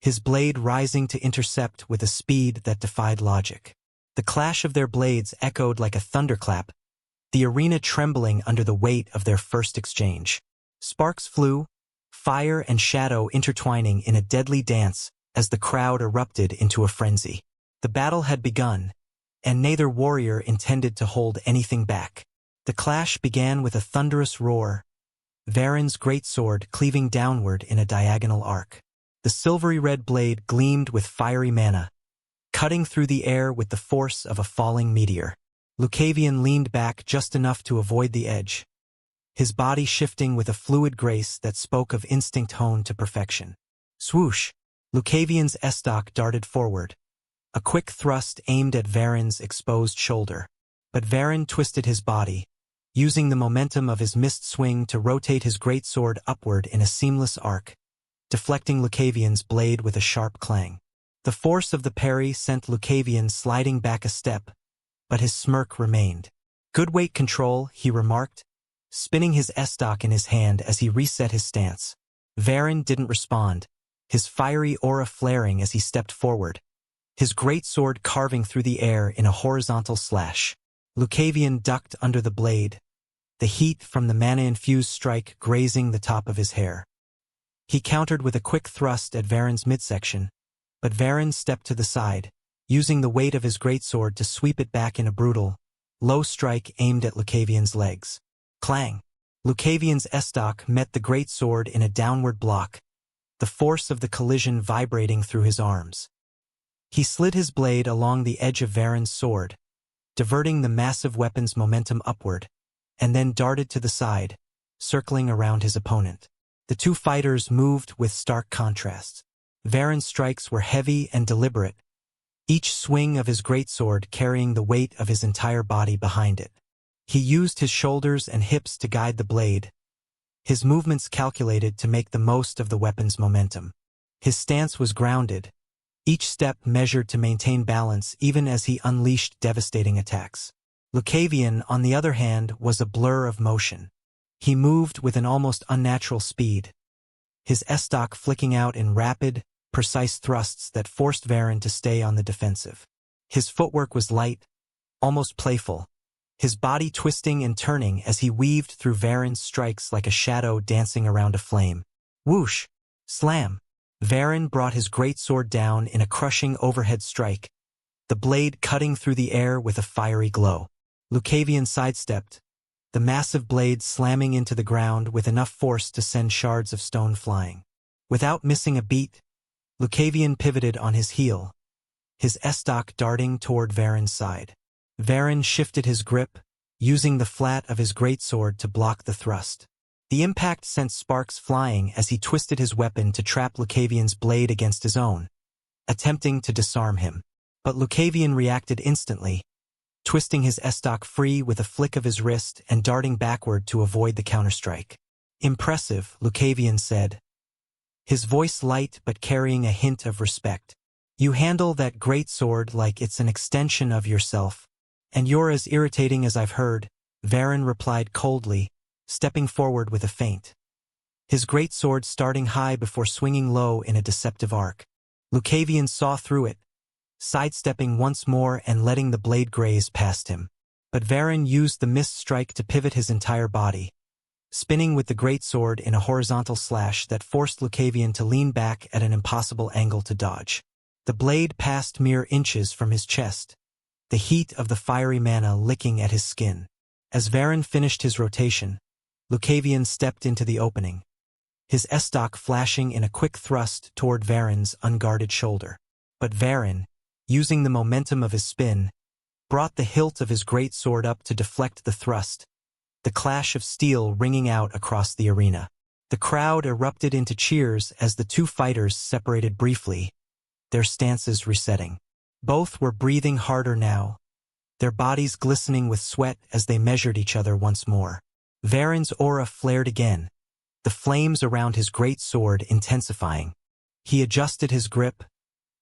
his blade rising to intercept with a speed that defied logic. The clash of their blades echoed like a thunderclap, the arena trembling under the weight of their first exchange. Sparks flew, fire and shadow intertwining in a deadly dance as the crowd erupted into a frenzy. The battle had begun, and neither warrior intended to hold anything back. The clash began with a thunderous roar, Varen's greatsword cleaving downward in a diagonal arc. The silvery red blade gleamed with fiery mana, cutting through the air with the force of a falling meteor. Lucavion leaned back just enough to avoid the edge, his body shifting with a fluid grace that spoke of instinct honed to perfection. Swoosh! Lucavion's estoc darted forward, a quick thrust aimed at Varen's exposed shoulder. But Varen twisted his body, using the momentum of his mist swing to rotate his greatsword upward in a seamless arc, deflecting Lucavion's blade with a sharp clang. The force of the parry sent Lucavion sliding back a step, but his smirk remained. "Good weight control," he remarked, spinning his estoc in his hand as he reset his stance. Varen didn't respond, his fiery aura flaring as he stepped forward, his greatsword carving through the air in a horizontal slash. Lucavion ducked under the blade, the heat from the mana-infused strike grazing the top of his hair. He countered with a quick thrust at Varen's midsection, but Varen stepped to the side, using the weight of his greatsword to sweep it back in a brutal, low strike aimed at Lucavion's legs. Clang! Lucavion's estoc met the greatsword in a downward block, the force of the collision vibrating through his arms. He slid his blade along the edge of Varen's sword, diverting the massive weapon's momentum upward, and then darted to the side, circling around his opponent. The two fighters moved with stark contrasts. Varen's strikes were heavy and deliberate, each swing of his greatsword carrying the weight of his entire body behind it. He used his shoulders and hips to guide the blade, his movements calculated to make the most of the weapon's momentum. His stance was grounded, each step measured to maintain balance even as he unleashed devastating attacks. Lucavion, on the other hand, was a blur of motion. He moved with an almost unnatural speed, his estoc flicking out in rapid, precise thrusts that forced Varen to stay on the defensive. His footwork was light, almost playful, his body twisting and turning as he weaved through Varen's strikes like a shadow dancing around a flame. Whoosh! Slam! Varen brought his greatsword down in a crushing overhead strike, the blade cutting through the air with a fiery glow. Lucavion sidestepped, the massive blade slamming into the ground with enough force to send shards of stone flying. Without missing a beat, Lucavion pivoted on his heel, his estoc darting toward Varen's side. Varen shifted his grip, using the flat of his greatsword to block the thrust. The impact sent sparks flying as he twisted his weapon to trap Lucavion's blade against his own, attempting to disarm him. But Lucavion reacted instantly, twisting his estoc free with a flick of his wrist and darting backward to avoid the counterstrike. "Impressive," Lucavion said, his voice light but carrying a hint of respect. "You handle that great sword like it's an extension of yourself. And you're as irritating as I've heard," Varen replied coldly, stepping forward with a feint, his great sword starting high before swinging low in a deceptive arc. Lucavion saw through it, sidestepping once more and letting the blade graze past him. But Varen used the missed strike to pivot his entire body, spinning with the greatsword in a horizontal slash that forced Lucavion to lean back at an impossible angle to dodge. The blade passed mere inches from his chest, the heat of the fiery mana licking at his skin. As Varen finished his rotation, Lucavion stepped into the opening, his estoc flashing in a quick thrust toward Varen's unguarded shoulder. But Varen, using the momentum of his spin, brought the hilt of his great sword up to deflect the thrust, the clash of steel ringing out across the arena. The crowd erupted into cheers as the two fighters separated briefly, their stances resetting. Both were breathing harder now, their bodies glistening with sweat as they measured each other once more. Varen's aura flared again, the flames around his great sword intensifying. He adjusted his grip,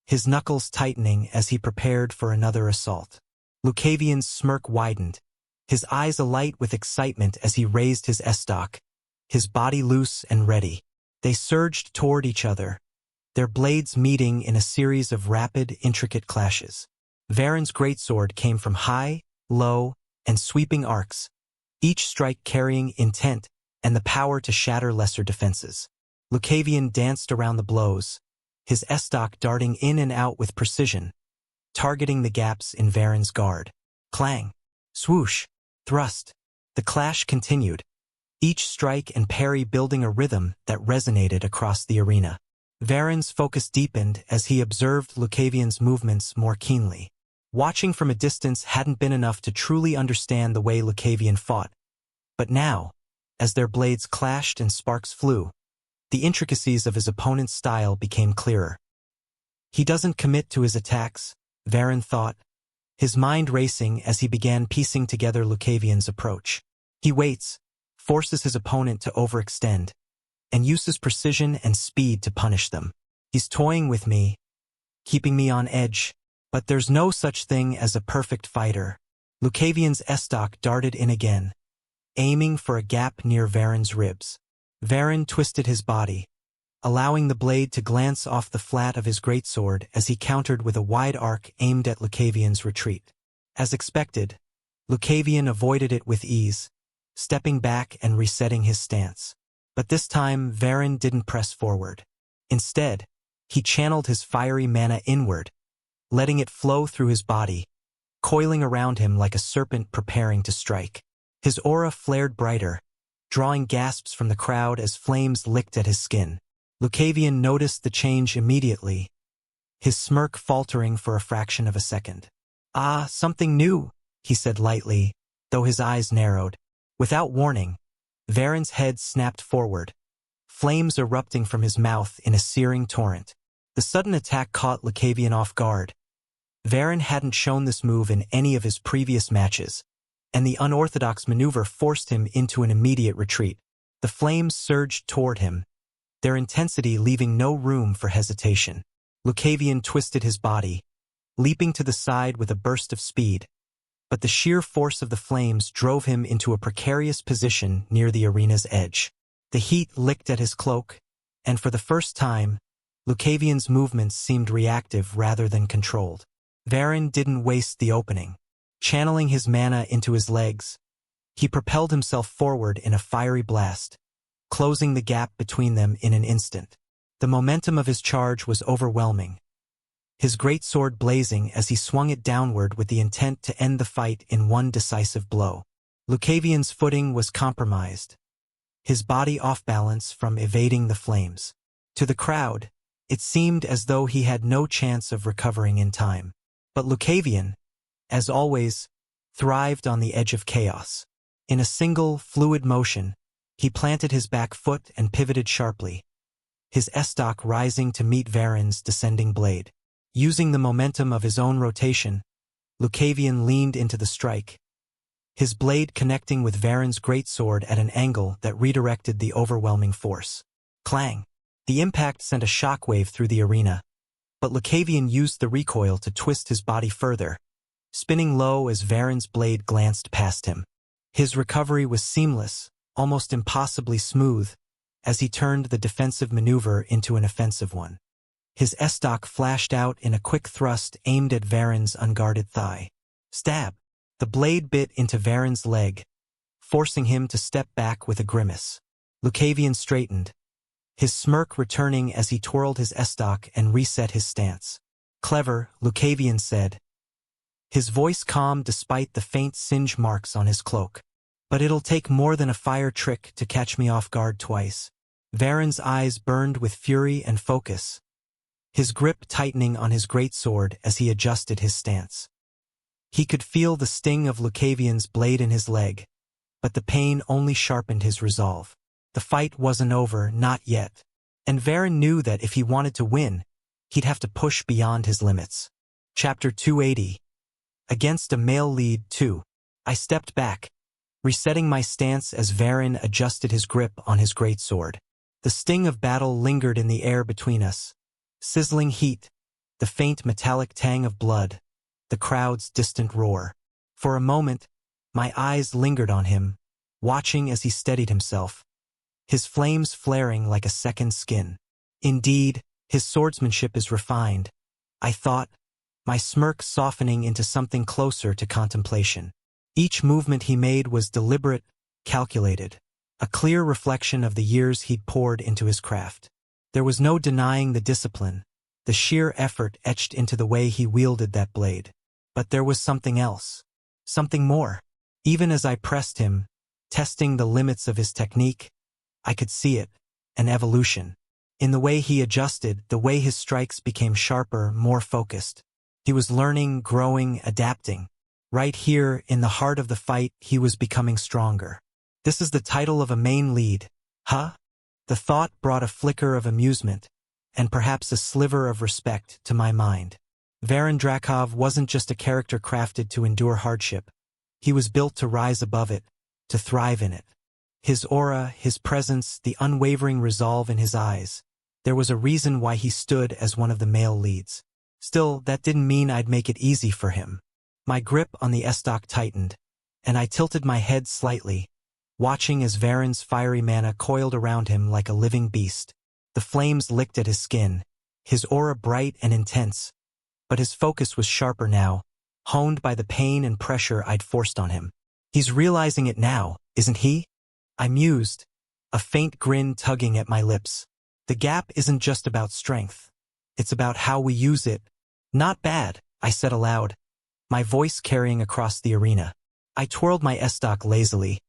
his knuckles tightening as he prepared for another assault. Lucavion's smirk widened, his eyes alight with excitement as he raised his estoc, his body loose and ready. They surged toward each other, their blades meeting in a series of rapid, intricate clashes. Varen's greatsword came from high, low, and sweeping arcs, each strike carrying intent and the power to shatter lesser defenses. Lucavion danced around the blows, his estoc darting in and out with precision, targeting the gaps in Varen's guard. Clang, swoosh, thrust. The clash continued, each strike and parry building a rhythm that resonated across the arena. Varen's focus deepened as he observed Lucavion's movements more keenly. Watching from a distance hadn't been enough to truly understand the way Lucavion fought, but now, as their blades clashed and sparks flew, the intricacies of his opponent's style became clearer. He doesn't commit to his attacks, Varen thought, his mind racing as he began piecing together Lucavion's approach. He waits, forces his opponent to overextend, and uses precision and speed to punish them. He's toying with me, keeping me on edge, but there's no such thing as a perfect fighter. Lucavion's estoc darted in again, aiming for a gap near Varen's ribs. Varen twisted his body, allowing the blade to glance off the flat of his greatsword as he countered with a wide arc aimed at Lucavion's retreat. As expected, Lucavion avoided it with ease, stepping back and resetting his stance. But this time, Varen didn't press forward. Instead, he channeled his fiery mana inward, letting it flow through his body, coiling around him like a serpent preparing to strike. His aura flared brighter, drawing gasps from the crowd as flames licked at his skin. Lucavion noticed the change immediately, his smirk faltering for a fraction of a second. "Ah, something new," he said lightly, though his eyes narrowed. Without warning, Varen's head snapped forward, flames erupting from his mouth in a searing torrent. The sudden attack caught Lucavion off guard. Varen hadn't shown this move in any of his previous matches, and the unorthodox maneuver forced him into an immediate retreat. The flames surged toward him, their intensity leaving no room for hesitation. Lucavion twisted his body, leaping to the side with a burst of speed, but the sheer force of the flames drove him into a precarious position near the arena's edge. The heat licked at his cloak, and for the first time, Lucavion's movements seemed reactive rather than controlled. Varen didn't waste the opening. Channeling his mana into his legs, he propelled himself forward in a fiery blast, closing the gap between them in an instant. The momentum of his charge was overwhelming, his greatsword blazing as he swung it downward with the intent to end the fight in one decisive blow. Lucavion's footing was compromised, his body off balance from evading the flames. To the crowd, it seemed as though he had no chance of recovering in time. But Lucavion, as always, thrived on the edge of chaos. In a single, fluid motion, he planted his back foot and pivoted sharply, his estoc rising to meet Varen's descending blade. Using the momentum of his own rotation, Lucavion leaned into the strike, his blade connecting with Varen's greatsword at an angle that redirected the overwhelming force. Clang! The impact sent a shockwave through the arena, but Lucavion used the recoil to twist his body further, spinning low as Varen's blade glanced past him. His recovery was seamless, almost impossibly smooth, as he turned the defensive maneuver into an offensive one. His estoc flashed out in a quick thrust aimed at Varen's unguarded thigh. Stab! The blade bit into Varen's leg, forcing him to step back with a grimace. Lucavion straightened, his smirk returning as he twirled his estoc and reset his stance. Clever, Lucavion said, his voice calm despite the faint singe marks on his cloak. But it'll take more than a fire trick to catch me off guard twice. Varen's eyes burned with fury and focus, his grip tightening on his greatsword as he adjusted his stance. He could feel the sting of Lucavion's blade in his leg, but the pain only sharpened his resolve. The fight wasn't over, not yet. And Varen knew that if he wanted to win, he'd have to push beyond his limits. Chapter 280. Against a male lead 2. I stepped back, resetting my stance as Varen adjusted his grip on his greatsword. The sting of battle lingered in the air between us. Sizzling heat, the faint metallic tang of blood, the crowd's distant roar. For a moment, my eyes lingered on him, watching as he steadied himself, his flames flaring like a second skin. Indeed, his swordsmanship is refined, I thought, my smirk softening into something closer to contemplation. Each movement he made was deliberate, calculated, a clear reflection of the years he'd poured into his craft. There was no denying the discipline, the sheer effort etched into the way he wielded that blade. But there was something else, something more. Even as I pressed him, testing the limits of his technique, I could see it, an evolution. In the way he adjusted, the way his strikes became sharper, more focused. He was learning, growing, adapting. Right here, in the heart of the fight, he was becoming stronger. This is the title of a main lead, huh? The thought brought a flicker of amusement, and perhaps a sliver of respect to my mind. Varen Drakov wasn't just a character crafted to endure hardship. He was built to rise above it, to thrive in it. His aura, his presence, the unwavering resolve in his eyes. There was a reason why he stood as one of the male leads. Still, that didn't mean I'd make it easy for him. My grip on the estoc tightened, and I tilted my head slightly, watching as Varen's fiery mana coiled around him like a living beast. The flames licked at his skin, his aura bright and intense, but his focus was sharper now, honed by the pain and pressure I'd forced on him. He's realizing it now, isn't he? I mused, a faint grin tugging at my lips. The gap isn't just about strength. It's about how we use it. Not bad, I said aloud, my voice carrying across the arena. I twirled my estoc lazily,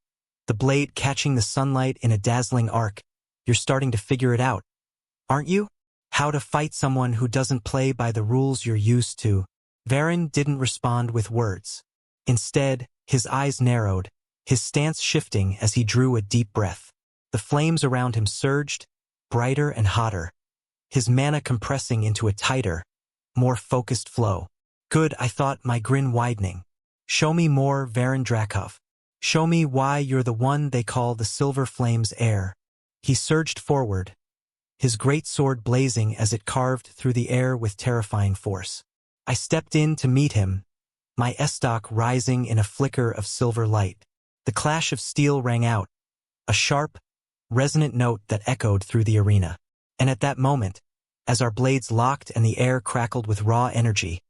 the blade catching the sunlight in a dazzling arc. You're starting to figure it out, aren't you? How to fight someone who doesn't play by the rules you're used to. Varen didn't respond with words. Instead, his eyes narrowed, his stance shifting as he drew a deep breath. The flames around him surged, brighter and hotter, his mana compressing into a tighter, more focused flow. Good, I thought, my grin widening. Show me more, Varen Drakov. Show me why you're the one they call the Silver Flame's heir. He surged forward, his great sword blazing as it carved through the air with terrifying force. I stepped in to meet him, my estoc rising in a flicker of silver light. The clash of steel rang out, a sharp, resonant note that echoed through the arena. And at that moment, as our blades locked and the air crackled with raw energy,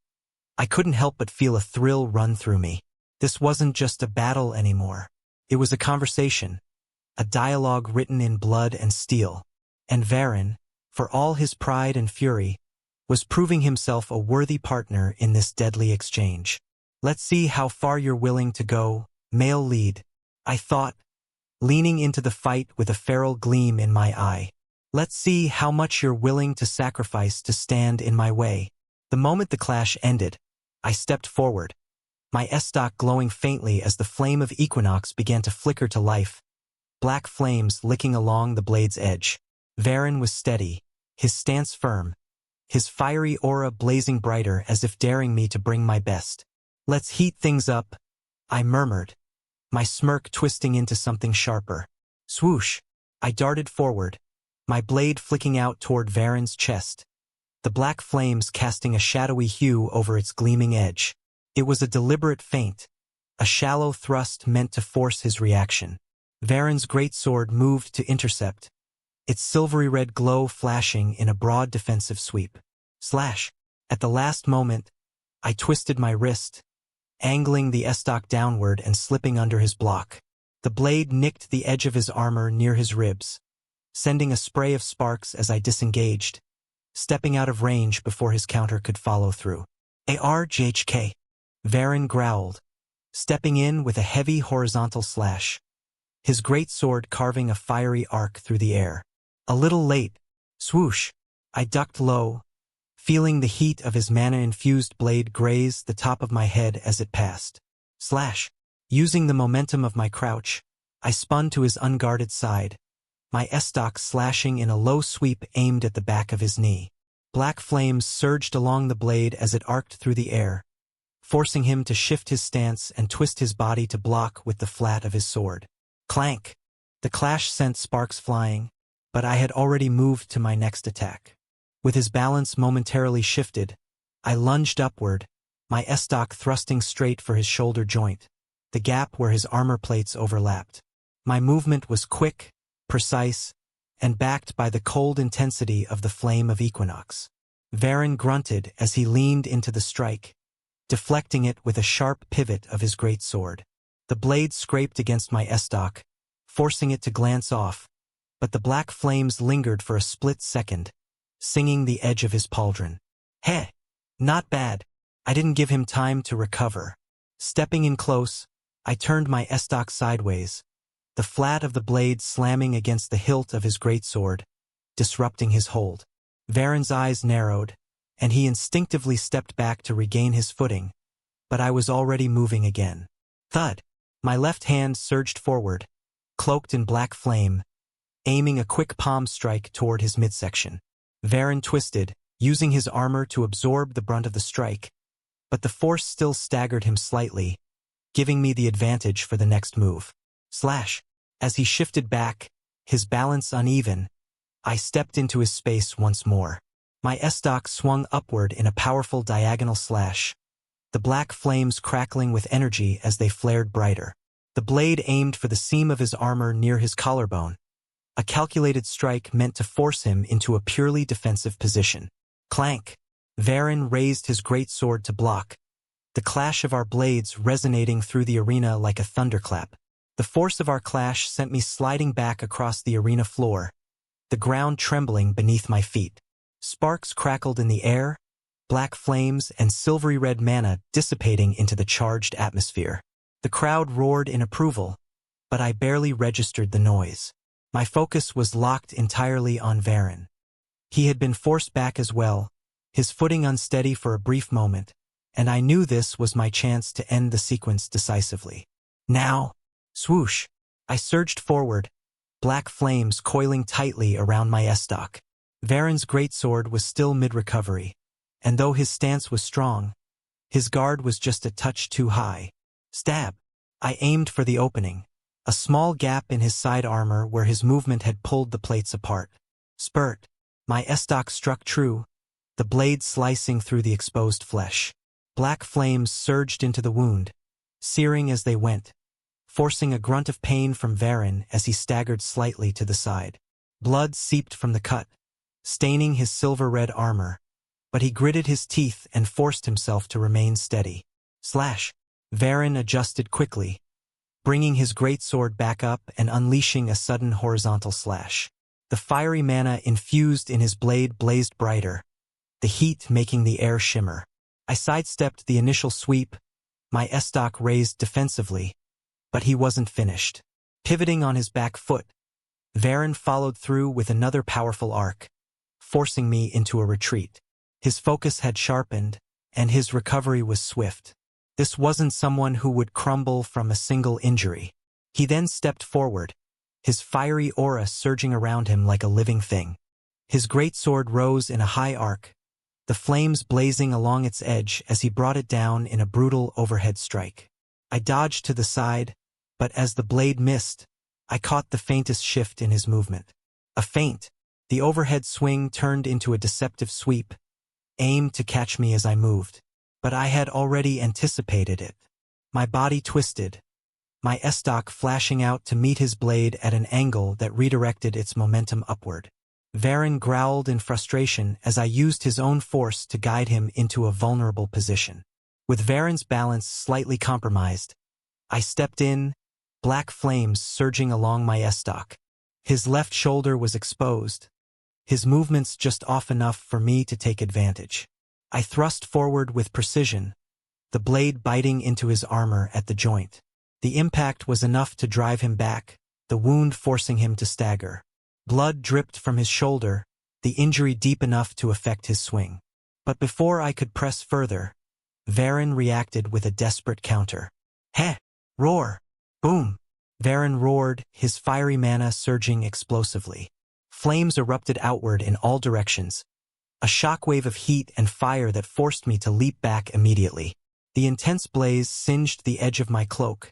I couldn't help but feel a thrill run through me. This wasn't just a battle anymore. It was a conversation, a dialogue written in blood and steel. And Varen, for all his pride and fury, was proving himself a worthy partner in this deadly exchange. Let's see how far you're willing to go, male lead, I thought, leaning into the fight with a feral gleam in my eye. Let's see how much you're willing to sacrifice to stand in my way. The moment the clash ended, I stepped forward, my estoc glowing faintly as the flame of Equinox began to flicker to life, black flames licking along the blade's edge. Varen was steady, his stance firm, his fiery aura blazing brighter as if daring me to bring my best. "Let's heat things up," I murmured, my smirk twisting into something sharper. Swoosh! I darted forward, my blade flicking out toward Varen's chest, the black flames casting a shadowy hue over its gleaming edge. It was a deliberate feint, a shallow thrust meant to force his reaction. Varen's greatsword moved to intercept, its silvery red glow flashing in a broad defensive sweep. Slash! At the last moment, I twisted my wrist, angling the estoc downward and slipping under his block. The blade nicked the edge of his armor near his ribs, sending a spray of sparks as I disengaged, stepping out of range before his counter could follow through. "ARGHK," Varen growled, stepping in with a heavy horizontal slash, his greatsword carving a fiery arc through the air. A little late. Swoosh! I ducked low, feeling the heat of his mana-infused blade graze the top of my head as it passed. Slash! Using the momentum of my crouch, I spun to his unguarded side, my estoc slashing in a low sweep aimed at the back of his knee. Black flames surged along the blade as it arced through the air, forcing him to shift his stance and twist his body to block with the flat of his sword. Clank! The clash sent sparks flying, but I had already moved to my next attack. With his balance momentarily shifted, I lunged upward, my estoc thrusting straight for his shoulder joint, the gap where his armor plates overlapped. My movement was quick, precise, and backed by the cold intensity of the flame of Equinox. Varen grunted as he leaned into the strike, deflecting it with a sharp pivot of his greatsword. The blade scraped against my estoc, forcing it to glance off, but the black flames lingered for a split second, singing the edge of his pauldron. "Heh! Not bad." I didn't give him time to recover. Stepping in close, I turned my estoc sideways, the flat of the blade slamming against the hilt of his greatsword, disrupting his hold. Varen's eyes narrowed, and he instinctively stepped back to regain his footing, but I was already moving again. Thud! My left hand surged forward, cloaked in black flame, aiming a quick palm strike toward his midsection. Varen twisted, using his armor to absorb the brunt of the strike, but the force still staggered him slightly, giving me the advantage for the next move. Slash! As he shifted back, his balance uneven, I stepped into his space once more. My estoc swung upward in a powerful diagonal slash, the black flames crackling with energy as they flared brighter. The blade aimed for the seam of his armor near his collarbone, a calculated strike meant to force him into a purely defensive position. Clank! Varen raised his greatsword to block, the clash of our blades resonating through the arena like a thunderclap. The force of our clash sent me sliding back across the arena floor, the ground trembling beneath my feet. Sparks crackled in the air, black flames and silvery red mana dissipating into the charged atmosphere. The crowd roared in approval, but I barely registered the noise. My focus was locked entirely on Varen. He had been forced back as well, his footing unsteady for a brief moment, and I knew this was my chance to end the sequence decisively. Now! Swoosh! I surged forward, black flames coiling tightly around my estoc. Varen's greatsword was still mid-recovery, and though his stance was strong, his guard was just a touch too high. Stab! I aimed for the opening, a small gap in his side armor where his movement had pulled the plates apart. Spurt! My estoc struck true, the blade slicing through the exposed flesh. Black flames surged into the wound, searing as they went, forcing a grunt of pain from Varen as he staggered slightly to the side. Blood seeped from the cut, staining his silver-red armor, but he gritted his teeth and forced himself to remain steady. Slash! Varen adjusted quickly, bringing his greatsword back up and unleashing a sudden horizontal slash. The fiery mana infused in his blade blazed brighter, the heat making the air shimmer. I sidestepped the initial sweep, my estoc raised defensively, but he wasn't finished. Pivoting on his back foot, Varen followed through with another powerful arc, forcing me into a retreat. His focus had sharpened, and his recovery was swift. This wasn't someone who would crumble from a single injury. He then stepped forward, his fiery aura surging around him like a living thing. His greatsword rose in a high arc, the flames blazing along its edge as he brought it down in a brutal overhead strike. I dodged to the side, but as the blade missed, I caught the faintest shift in his movement. A feint. The overhead swing turned into a deceptive sweep, aimed to catch me as I moved. But I had already anticipated it. My body twisted, my estoc flashing out to meet his blade at an angle that redirected its momentum upward. Varen growled in frustration as I used his own force to guide him into a vulnerable position. With Varen's balance slightly compromised, I stepped in, black flames surging along my estoc. His left shoulder was exposed, his movements just off enough for me to take advantage. I thrust forward with precision, the blade biting into his armor at the joint. The impact was enough to drive him back, the wound forcing him to stagger. Blood dripped from his shoulder, the injury deep enough to affect his swing. But before I could press further, Varen reacted with a desperate counter. Heh! Roar! Boom! Varen roared, his fiery mana surging explosively. Flames erupted outward in all directions, a shockwave of heat and fire that forced me to leap back immediately. The intense blaze singed the edge of my cloak,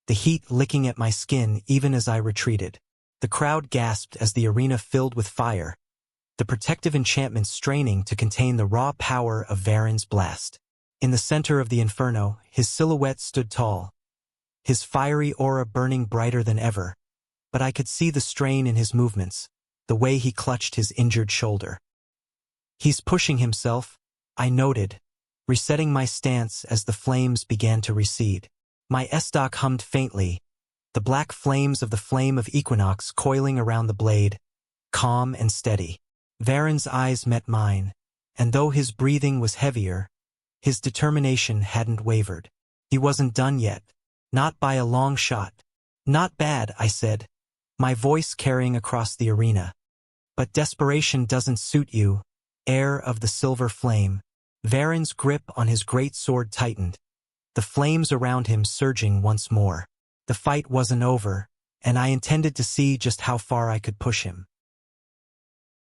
the heat licking at my skin even as I retreated. The crowd gasped as the arena filled with fire, the protective enchantment straining to contain the raw power of Varen's blast. In the center of the inferno, his silhouette stood tall, his fiery aura burning brighter than ever, but I could see the strain in his movements, the way he clutched his injured shoulder. He's pushing himself, I noted, resetting my stance as the flames began to recede. My estoc hummed faintly, the black flames of the flame of Equinox coiling around the blade, calm and steady. Varen's eyes met mine, and though his breathing was heavier, his determination hadn't wavered. He wasn't done yet, not by a long shot. Not bad, I said, my voice carrying across the arena. But desperation doesn't suit you, heir of the silver flame. Varen's grip on his great sword tightened, the flames around him surging once more. The fight wasn't over, and I intended to see just how far I could push him.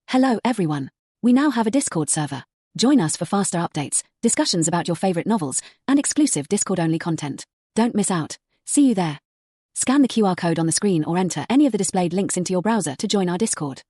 Hello everyone. We now have a Discord server. Join us for faster updates, discussions about your favorite novels, and exclusive Discord-only content. Don't miss out. See you there. Scan the QR code on the screen or enter any of the displayed links into your browser to join our Discord.